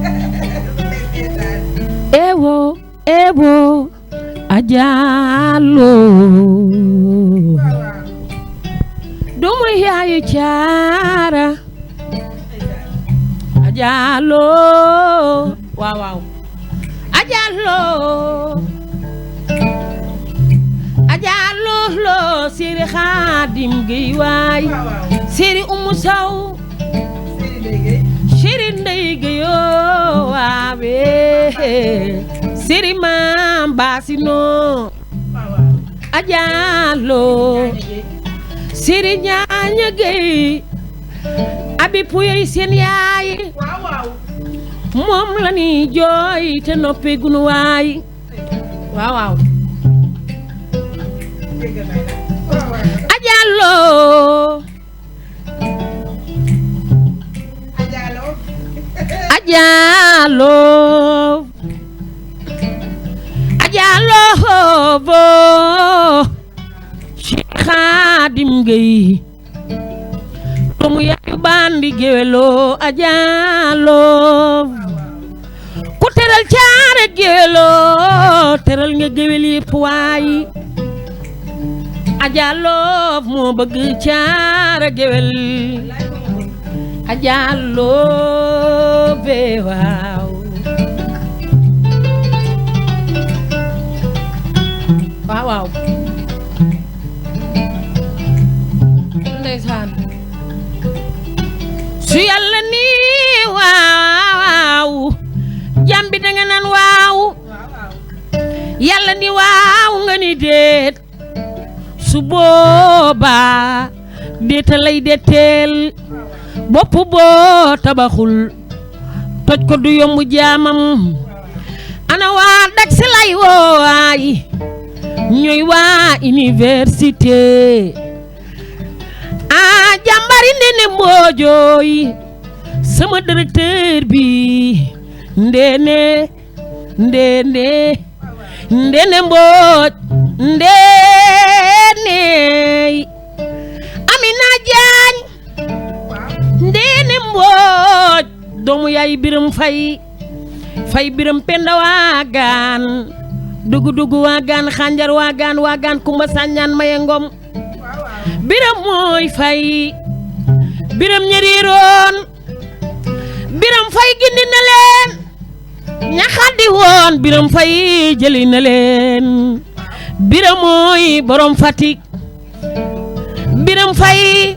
Diallo doomu yaayu Caara Diallo waaw Diallo lo Seri Xaadim Gey waay Seri Umu Saw Seri Ndey Geyo waawe Seri Maam Basino Diallo Seri Ñaaña Gey abi puyey seen yaay moom la ni jooy te noppi gunu waay waaw Diallo bo Cheikh Khadim Gueye doomu yaayu bandi géwélo Diallo ku teral Caara géwélo teral nga géwél yépp waay Diallo moo bëgg Caara géwél Diallo be waaw ndeysaan su Yàlla ni waaw jambi danga naan waaw Yàlla ni waaw nga ni déet su boobaa déeta lay detteel bopp boo tabaxul toj ko du yomb jaamam ana waa dak si lay woowaay ñooy waa université jàmbari Ndene Mboojooy sama directeur bi Ndene Mbooj Ndene Amina Jaañ Ndene Mbooj doomu yaay Biram Fay Biram Penda waagaan dugu waagaan xanjar waagaan Kumba Sañaan Maye Ngom Biram mooy Fay Biram ñeriiroon Biram Fay gindi na leen ñaxaddi woon Biram Fay jëli na leen Biram mooy borom Fatick Biram Fay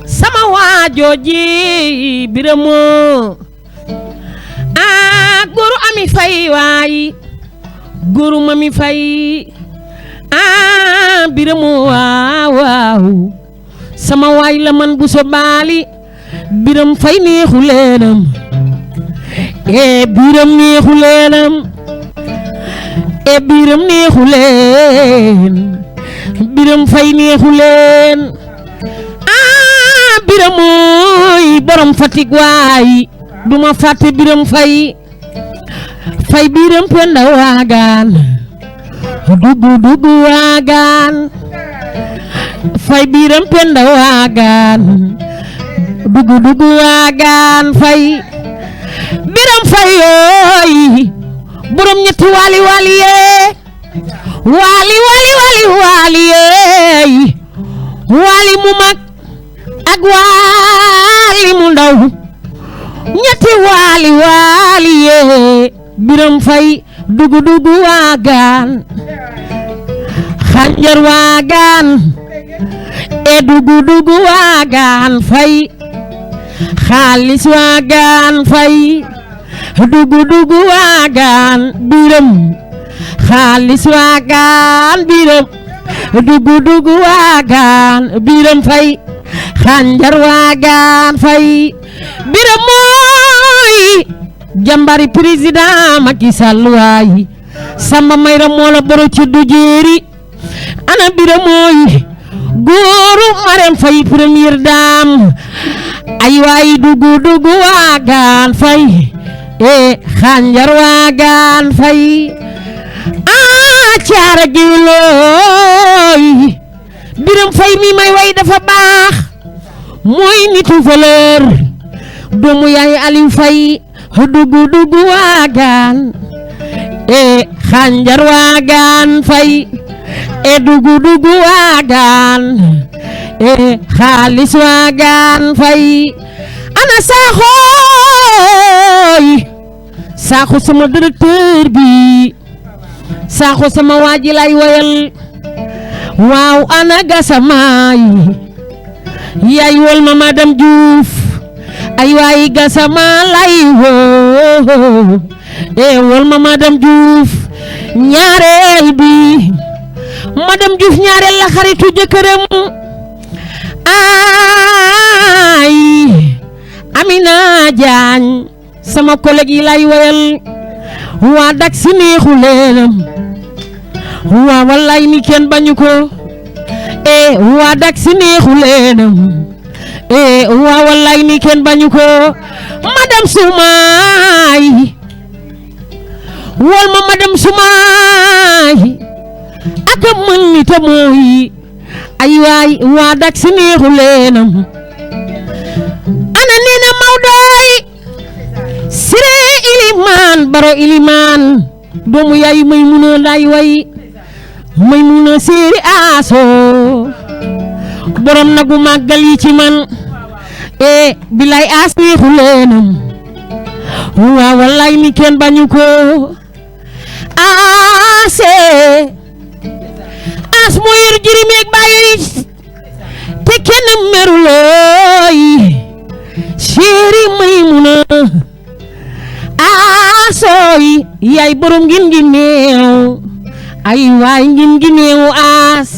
sama waajooji Biram moo góoru Ami Fay waay góoru Mami Fay Biram waaw sama waay la man bu so baali Biram Fay neexu leenam Biram neexu leenam Biram neexu leen Biram Fay neexu leen Biram mooy borom Fatick waay duma fàtte Biram Fay Biram Penda waagaan dugu waagaan Fay Biram Penda waagaan dugu waagaan Fay Biram Fay yooy borom ñetti waali yee waali yee waali mu mag ak waali mu ndaw ñetti waali yee Biram Fay dugu waagaan xanjar waagaan dugu waagaan Fay xaalis waagaan Fay dugu waagaan Biram xaalis waagaan Biram dugu waagaan Biram Fay xanjar waagaan Fay Biram mooy jambari président Macky Sall waay Samba Mayra moola boro ci du jeeri ana Biram mooy góoru Marème Faye première dame ay waay dugu waagaan Fay xanjar waagaan Fay Caara giwlooy Biram Fay mi may way dafa baax mooy nitu valeur doomu yaay Aliou Fay dugu waagaan xanjar waagaan fay e dugu dugu waagaan e xaalis waagaan fay ana Sakho sama directeur bi Sakho sama waaji lay woyal waaw ana Gassama yaay wol ma madame Diouf ay waay Gassama lay woo wol ma madame Diouf ñaareel bi madame Diouf ñaareel la xaritu jëkkëram ay Amina Diagne sama collègue yi lay woyal waa dak si neexu leenam waa wallaay ni kenn bañu ko waa dak si neexu leenam waa wallaay ni kenn bañu ko madame Soumaay wol ma madame Soumaay ak mën ni ta mooy ay waay waa dak si neexu leenam ana nina Mawdoy Siré Ilimaan Baro Ilimaan doomu yaay Maymuna lay way Maymuna séeri Aso borom nagu màggal yi ci man bilay As neexu leenam waa wallaay ni kenn bañu ko As moo yor jirimeeg bàyyi te kenn merulooy séeri Maymuna Asoy yaay borom ngin gi neew ay waay ngin gi neew As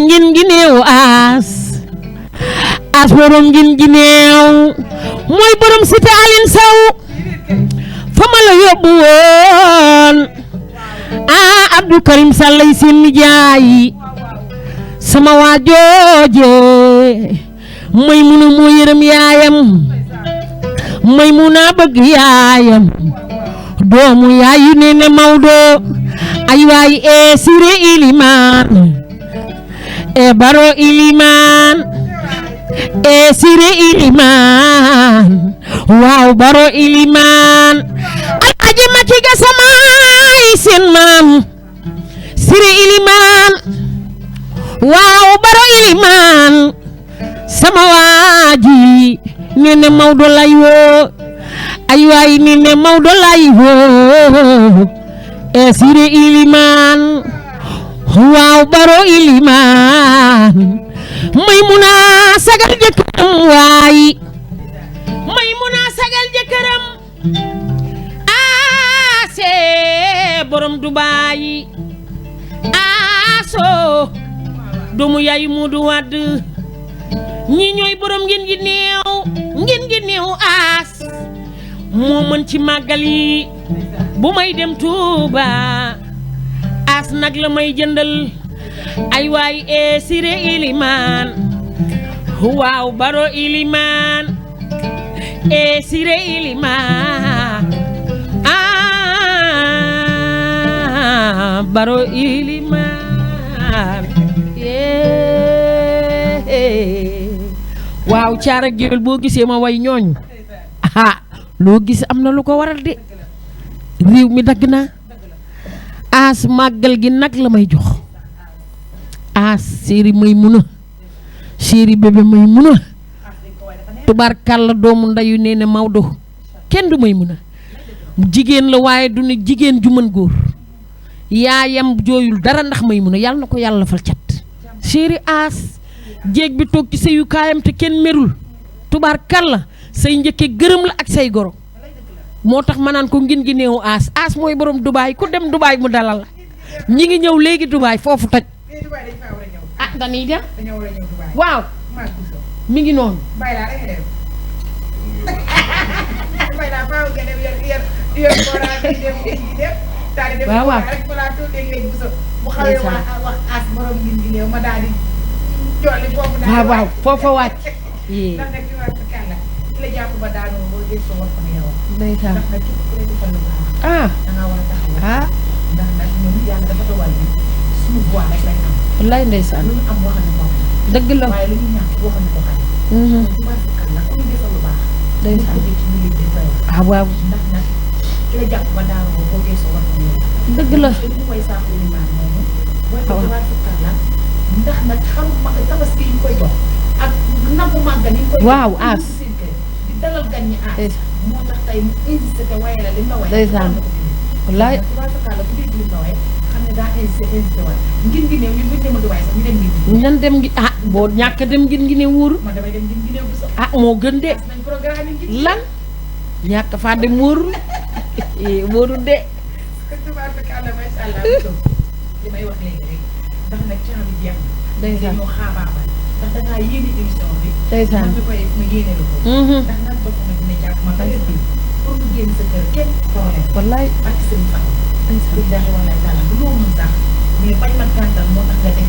ngin gi neew As borom ngin gi neew mooy borom cité Aline Sow fa ma la yóbbu woon Abdou Karim Sallay seen nijaay sama waa jooje Maymuna moo yërëm yaayam Maymuna bëgg yaayam doomu yaayu Nene Mawdo ay waay Siré Ilimaan Baro Ilimaan Siré Ilimaan waaw Baro Ilimaan Alaaji Maki Gassama seen maam Siré Ilimaan waaw Baro Ilimaan sama waaji Nene Mawdo lay woo ay waay Nene Mawdo lay woo Siré Ilimaan waaw Baro Ilimaan Maymuna sagal jëkkëram waay Maymuna sagal jëkkëram borom Dubaay Aso doomu yaay Moodu Wadd ñi ñooy borom ngeen gi neew As moo mën ci màggal yi bu may dem Tuuba As nag la may jëndal ay waay Siré Ilimaan waaw Baro Ilimaan Siré Ilimaan Baro Ilimaan waaw caara géwél boo gisee ma way ñooñ loo gis am na lu ko waral de réew mi dagg na As màggal gi nag la may jox As séeri Maymuna séeri bébé Maymuna tubaarkàlla doomu ndeyu Nene Mawdo kenn du Maymuna jigéen la waaye du ne jigéen ju mën góor yaayam jooyul dara ndax Maymuna yàlla na ko yàlla fal cat séeri As jéeg bi toog ci sëyu kaayam te kenn merul tubaarkàlla say njëkke gërëm la ak say goro moo tax ma naan ko ngin gi neewu As mooy borom Dubaay ku dem Dubaay mu dalal la ñi ngi ñëw léegi Dubaay foofu toj dañuy dem waaw mi ngi noonu waaw waaw waaw foofa wàcc wallaay ndeysaan dëgg la ndeysaan waaw ki la jàpp ba daanu ko boo geesoo war na yow. dëgg la te li ñu koy saaku limaan moomu. booy ko tubaab fakkaat la ndax nag xaru tabaski yi ñu koy jox ak nabu màggal yi ñu koy jox. waaw aas seen kër di dalal gan ñi aas. moo tax tey mu insisté te waaye la li nga waaye. ndeysaan wallaay tubaab fakkaat la ku dégg li nga waaye xam ne daa insisté waat ngir ngi néew ñun buñ demati waaye sax ñu dem ngir nan dem ngi boo ñàkk dem ngir ngi ne wóoru man damay dem ngir ngi néew bu sax moo gën de nañ programme yi ngir lan ñàkk faa dem wóorul wóorul de tubaab fakkaat la macha allah li may wax léegi rek ndax nag caa bi jeex ndeysaan ñoo xaabaabal ndax dangaa yéene émission bi ndeysaan man mi koy def ma yéene la ko ndax nag ba ma dina jàpp ma ba bi pour mu génn sa kër kenn problème wallaay ak seen fan billahi wallahi taala bu loo mën sax mais bañ ma gàntal moo tax nga def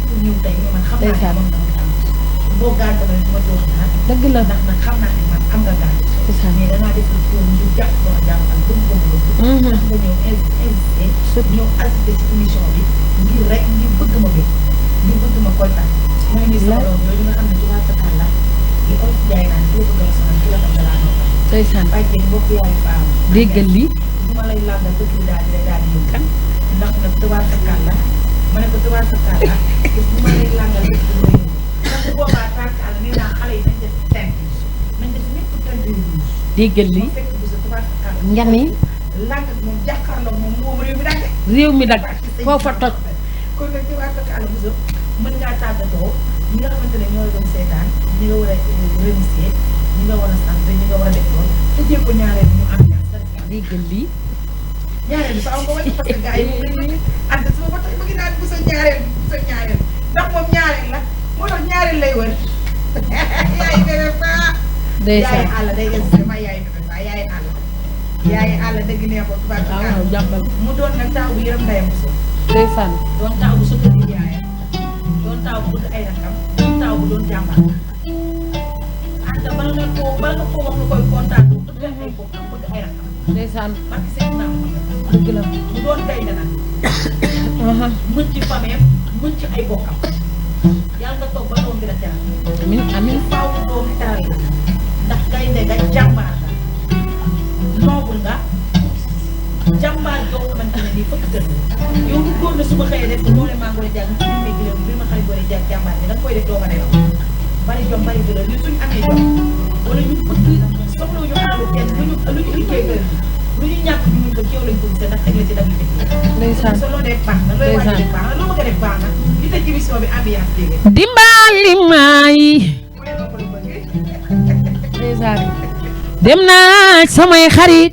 pour ñëw tey mais man xam naa ne moom dama gànt boo gàntal ma ci wax dara dëgg la ndax nag xam naa ne man am nga gànt mais dangaa def pour ñu jàpp doo jàpp ak gëm ko ndax nga ñëw insisté ñëw assisté ci émission bi ngir rek ngir bëgg ma bi ngir bëgg ma kontaan mooy ni sama doom yooyu nga xam ne ci waa Fakar la li olof jaay naan ki la bëgg a sonal ki la xam ne laa noppal ndeysaan bàjjen mbokk yaayu faam déggal li bu ma lay làngal dëkk bi daal di yëngu kan ndax nag tubaab Fakar la ma ne ko tubaab Fakar la bu ma lay làngal dëkk bi la yëngu ndax bu boobaa tàkkaal nee naa xale yi nañ def tent nañ def ñëpp tent yu rouge déggal li fekk bu sa tubaab Fakar la nga ni làng ak moom jàkkaarloo moom moom réew mi dagg réew mi dagg foofa toj kon nag tubaab Fakar la bu sa mën ngaa tàggatoo ñi nga xamante ne ñoo doon seetaan ñi nga war a remercier ñi nga war a sant ñi nga war a def lool tëjee ko ñaareel ñu am déggal lii ñaareel bi faaw nga wàññi parce que gars yi moom lañ ànd su ma ba tey bëgg naa bu sa ñaareel ndax moom ñaareel la moo tax ñaareel lay wër yaay bébé faa yaay àll day des vraiment yaay bébé faa yaay àll dëgg neexoo tubaab waaw jàppal mu doon nag taaw bu yërëm ndeyam bu so ndeysaan doon taaw bu sukk di yaayam doon taaw bu bëgg ay rakam doon taaw bu doon jàmbaar anta bala nga koo wax lu koy kontaan du bëgg ay bokkam bëgg ay rakam ndeysaan barki seen naam dëgg la mu doon gaynde nag mën ci fameem mën ci ay bokkam yàlla nga toog ba doom bi la teral amin amin faaw doom teral la ndax gaynde nga jàmbaar la noobul nga jàmbaar joo xamante ne nii fëkk tën yow lu góor na su ma xëyee def ko doole maa ngoone jàng ci biir néegi léegi bi ma xëy ngoone jàng jàmbaar bi da nga koy def doo ko nelaw bari jom bari dëgër ñu suñ amee jom wala ñu bëgg soxla ñu àllu kenn lu ñu liggéey kër lu ñu ñàkk ñu mun ko ci yow lañ ko gisee ndax teg la ci dam yi ndeysaan so loo def baax na looy wàññi def baax na loo bëgg a def baax na li tëj émission bi ambiance jege dimbali maay ndeysaan dem naa samay xarit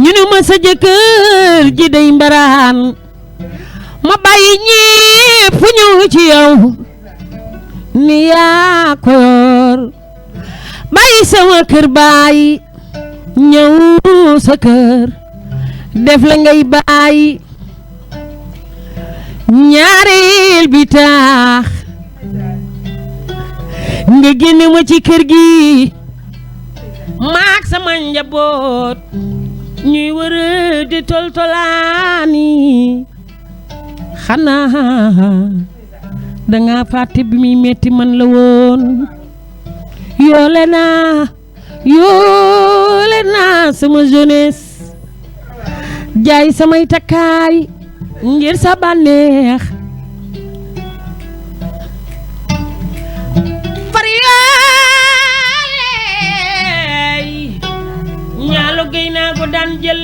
ñu ne ma sa jëkkër ji day mbaraan ma bàyyi ñépp ñëw ci yow ni yaa ko yor bàyyi sama kër bàyyi ñëw sa kër def la ngay bàyyi ñaareel bi taax nga génne ma ci kër gi maak sama njaboot ñuy wër di toltolaani xanaa danga fàtte bi muy metti man la woon yoole naa sama jeunesse jaay samay takkaay ngir sa bànneex far yaaleey ñaalo géy naa ko daan jël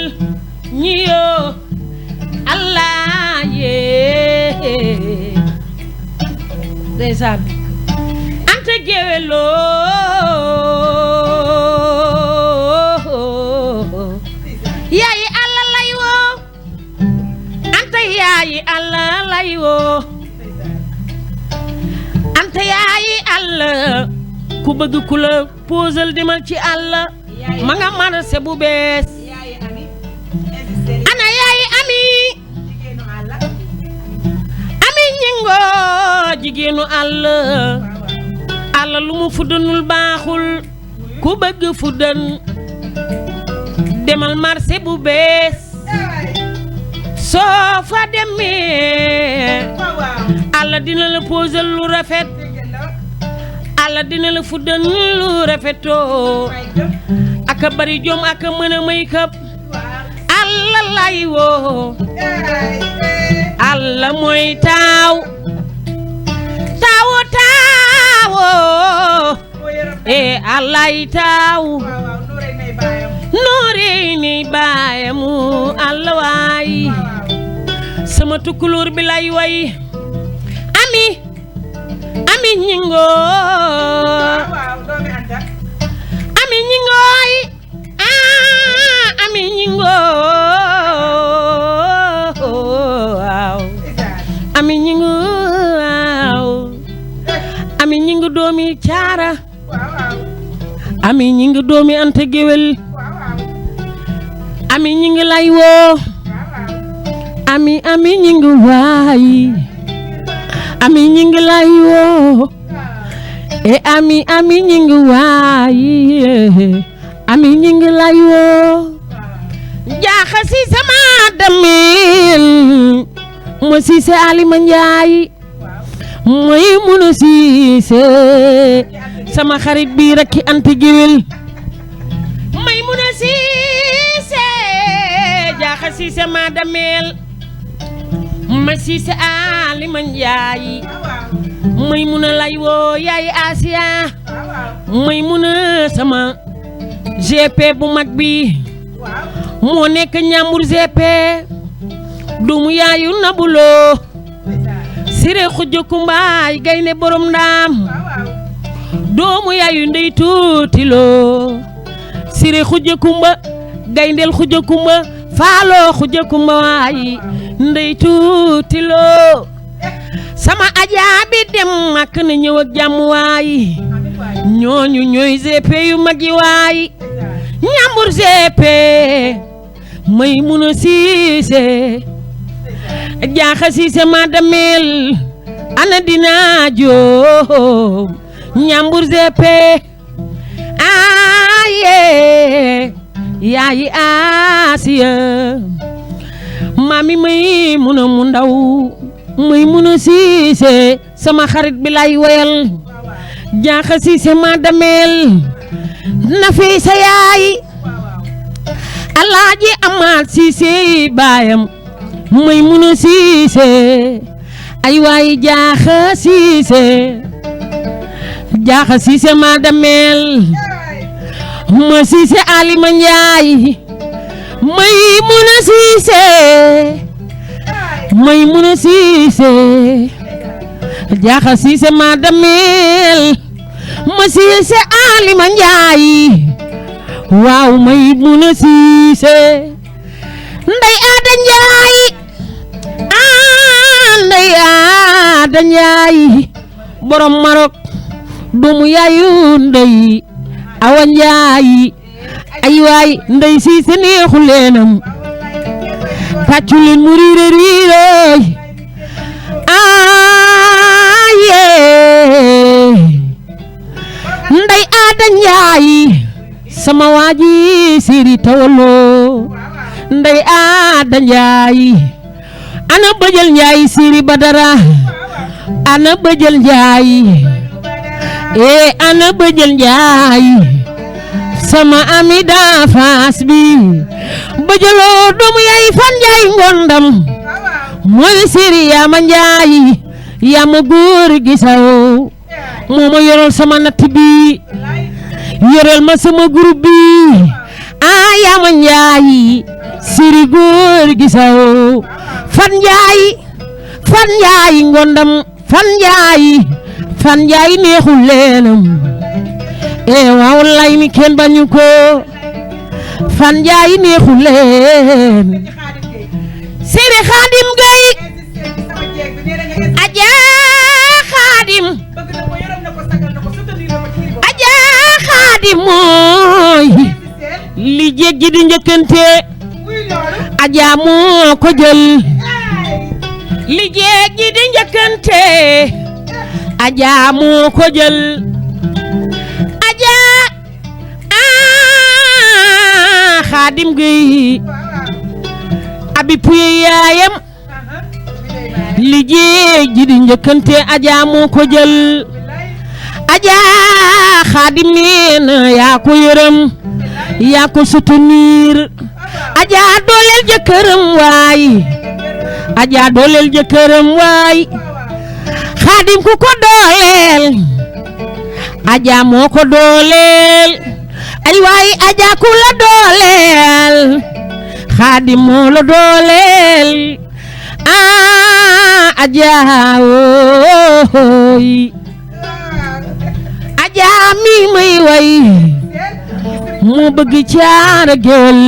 ñi yoo allah yee ndeysaan ante géwéloo yaayi allah lay woo ante yaayi allah lay woo ante yaayi allah ku bëgg ku la posal demal ci allah ma nga marché bu bees ana yaayi ami ñingo jigéenu àll lu mu fuddanul baaxul ku bëgg fuddan demal marché bu bees soo fa demee àll dina la posal lu rafet àll dina la fuddan lu rafetoo aka bari jom aka mën a may këpp Allah lay woo Allah mooy taaw taawo taawo Allahy taaw nooree ni baayamu Allah waay sama tukulóor bi lay way ami ñingo ami ñingoy ami ñingo ami ñingo ami ñingo doomi caara ami ñingo doomi anta géwél ami ñingo lay woo ami ñingo waay ami ñingo lay woo ami ñingo waay ami ñingo lay woo jaaxa si sama damel mo siise Alima Njaay moy munu siise sama xarit bi rakki ante géwél may munu siise jaaxa siise ma damel ma siise Alima Njaay may muna lay woo yaay Asiya may muna sama GP bu mag bi moo nekk Ñambur GP doomu yaayu Nabuloo Siré Xuja Kumbaay gaynde borom ndaam doomu yaayu Ndey Tuuti Lo Siré Xuja Kumba gayndel Xuja Kumba Faalo Xuja Kumba waay Ndey Tuuti Lo sama ajaa bi dem mak na ñëw ak jàmm waay ñooñu ñooy GP yu mag yi waay Ñambur GP may muna siise jaaxa siise ma damel ana dina joom Ñambur GP aye yaayi Asiya mami may muna mu ndaw may muna siise sama xarit bi lay woyal jaaxa siise ma damel nafi sa yaay Alaaji Amaat Siise baayam may muna siise ay waay jaaxa siise ma damel ma siise Alima Njaay may muna siise may muna siise jaaxa siise ma damel ma siise Alima Njaay waaw may muna siise Ndey Aada Njaay Ndey Aada Njaay borom Marok doomu yaayu Ndey Awa Njaay ay waay Ndey siise neexu leenam tàccu leen mu riire riire aye Ndey Aada Njaay sama waaji Siri Tawalo Ndey Aada Njaay ana Bëjël Njaay Siri Badara ana Bëjël Njaay ana Bëjël Njaay sama amida faas bi Bëjëloo doomu yaay Fan Njaay ngondam mooy Siri Yaama Njaay yaama góor gi saw moo ma yoral sama natt bi yoral ma sama groupe bi Yaama Njaay Siri góor gi saw Fan Njaay ngondam Fan Njaay neexul leenam waaw lay mi kenn bañu ko Fan Njaay neexul leen Siri Xaadim Gay Aja Xaadim mooy li jéeg ji di njëkkante Aja moo ko jël li jéeg ji di njëkkante Aja moo ko jël Aja Xaadim Gay abi puye yaayam li jéeg ji di njëkkante Aja moo ko jël Aja Xaadim neena yaa ko yërëm yaa ko soutenir Adja dooleel jëkkëram waay Adja dooleel jëkkëram waay Xaadim ku ko dooleel Adja moo ko dooleel ay waay Adja ku la dooleel Xaadim moo la dooleel Adja wooy Adja mi may way moo bëgg Caara Géwél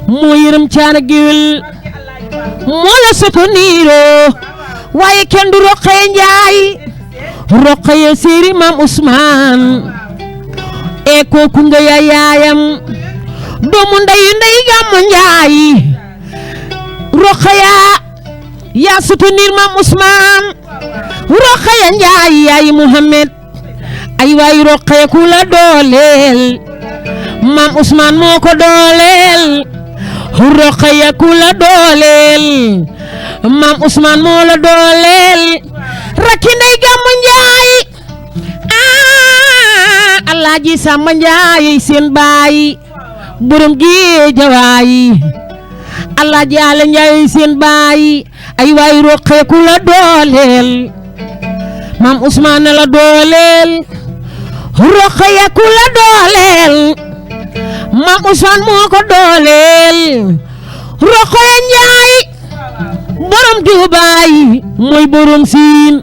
moo yërëm Caara Géwél moo la soutenir waaye kenn du Rokhaya Njaay Rokhaya séeri Maam Ousmane e kooku nga yaayam doomu ndeyu ndey Gammu Njaay Rokhaya yaa soutenir Maam Ousmane Rokhaya Njaay yaay Muhammad ay waay Rokhaya ku la dooleel Maam Ousmane moo ko dooleel Rokhaya ku la dooleel Maam Ousmane moo la dooleel rakki ndey Gammu Njaay Alaaji Samba Njaay seen baay borom Géejawaay Alaaji Ala Njaay seen baay ay waay Rokhaya ku la dooleel Maam Ousmane la dooleel Rokhaya ku la dooleel Maam Ousmane moo ko dooleel Rokhaya Njaay borom Dubaay mooy borom Siin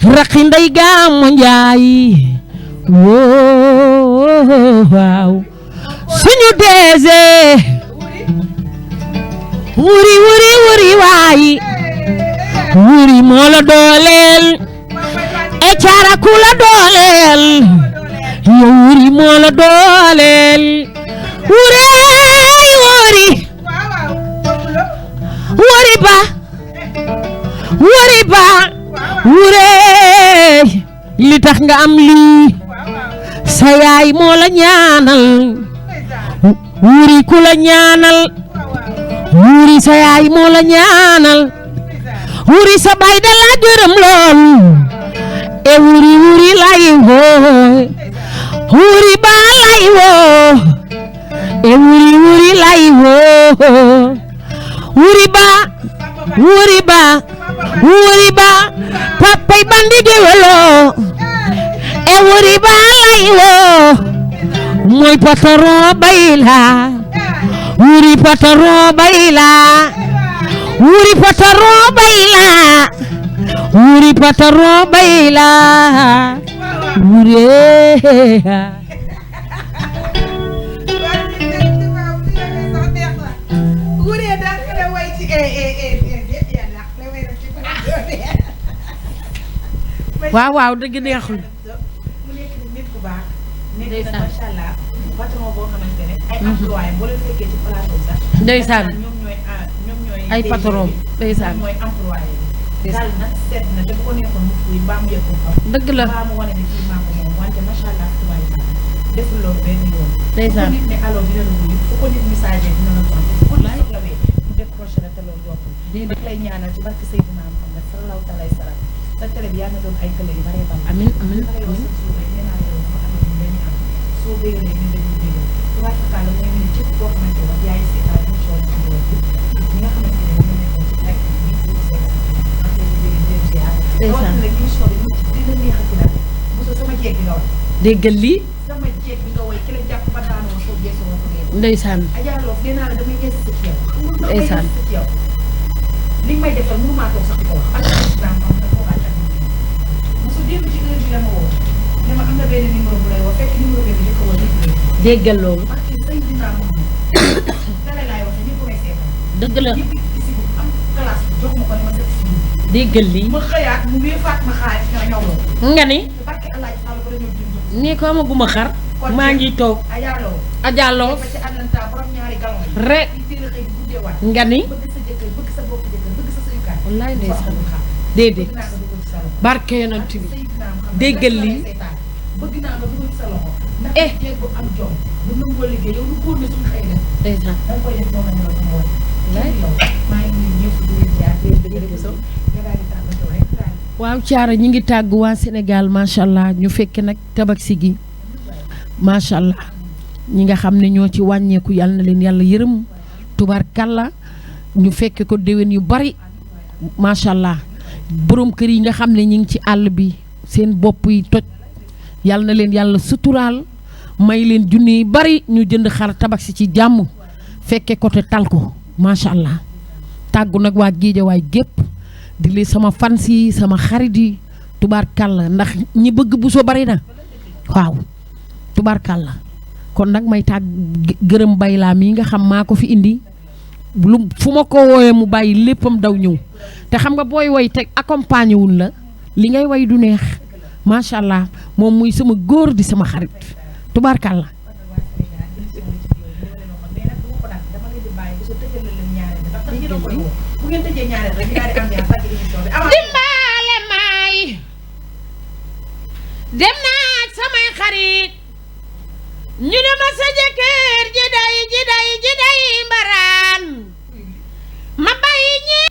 rakki ndey Gammu Njaay waaw suñu deese wuri waay wuri moo la dooleel e Caara ku la dooleel yow wuri moo la dooleel wuri ba wuree li tax nga am lii sa yaay moo la ñaanal wuri ku la ñaanal wuri sa yaay moo la ñaanal wuri sa baay da la gërëm lool e wuri lay woo wuri ba lay woo e wuri lay woo wuri ba papay bandi geweloo e wuri ba lay woo mooy patron bayla wuri patron bayla wuri patron bayla wuri patron bayla wuri waaw dëgg neexul mu nekk nit ku baax nekk na macha allah patron boo xamante ne ay employé boo leen fekkee ci plateau sax ndeysaan ñoom ñooy ay patron ndeysaan mooy employé daal na seet na te bu ko nekkoon mu fuy mbaa mu yëg ko xam dëgg la mbaa mu wane ne fii maa ko moom wante macha allah tubaab yi deful loolu benn yoon ndeysaan fu ko nit ne alors dina la wuyu fu ko nit message dina la tontu fu ko nit soxlawee mu décroché la te loolu jokkul rek lay ñaanal ci barke Seydina Muhammad sallallahu alayhi wa sallam sa télé bi yaa nga doon ay télé yu bare bari amiin soo bégalee ñun dañuy bégal tubaab fakkaat la mooy mel ni képp koo xamante ne yaay seetaan émission ci loolu ñi nga xamante ne ñoo nekkoon ci nekk bi pour seetaan ak leen di bégal leen ziar rawatina nag émission bi mu ci dina neexati nag Bousso sama jeeg bi nga way déggal lii sama jeeg bi nga way ki la jàpp ba daanoo soo geesoo woon ko léegi ndeysaan Adja Loof nee naa la damay insisté ci yow ndeysaan ci yow li may defal mënu maa toog sax di ko wax alhamdulilah moom da koo àttan Bousso démb ci heure bi la ma woo ne ma am na benn numéro bu lay woo fekk numéro bi njëkk a woo nit ñi déggal loolu parce que say dinaa moom télé laay waxee ñëpp may seetaan dëgg la ñëpp si bu am classe bi jox ma ko ne ma seet si déggal lii ma xëyaat mu wéefaat ma xaalis nga ñëw loo nga ni te barke Allah ci àll ba dañoo jëm nii ko amaguma xar maa ngi toog ajaaloo ajaaloo ba ci Atlanta borom ñaari galon yi rek di teel a xëy di guddee waat nga ni bëgg sa jëkkër bëgg sa bopp jëkkër bëgg sa sayukaay wallaay ndeysaan xaar déedéet bëgg naa nga dugal ci sa loxo barke yonent bi déggal lii bëgg naa nga dugal ci sa loxo ndax jéeg bu am jom bu nangoo liggéey yow lu góor ne suñu xëy def ndeysaan da nga koy def noonu la ñu la ko woon wallaay yow maa ngi nuyu ñëpp di leen jaar di leen bëgg so nga daal di tàggatoo rek waaw Thiara ñi ngi tàgg waa Sénégal macha allah ñu fekke nag tabaski gi macha allah ñi nga xam ne ñoo ci wàññeeku yàlla na leen yàlla yërëm tubaarkàlla ñu fekke ko déwén yu bari macha allah borom kër yi nga xam ne ñi ngi ci àll bi seen bopp yi toj yàlla na leen yàlla suturaal may leen junni yi bari ñu jënd xar tabaski ci jàmm fekke ko te tal ko macha allah tàggu nag waa Géejawaay gépp di li sama fans yi sama xarit yi tubaarkàlla ndax ñi bëgg Bousso bari na waaw tubaarkàlla kon nag may tàgg gërëm baylaa mi nga xam maa ko fi indi lu fu ma ko wooyee mu bàyyi léppam daw ñëw te xam nga booy woy te accompagné wul la li ngay woy du neex macha allah moom muy sama góor di sama xarit tubaarkàlla dimbaale maay dem naa samay xarit ñu ne ma sa jëkkër ji day mbaraan ma bàyyi ñi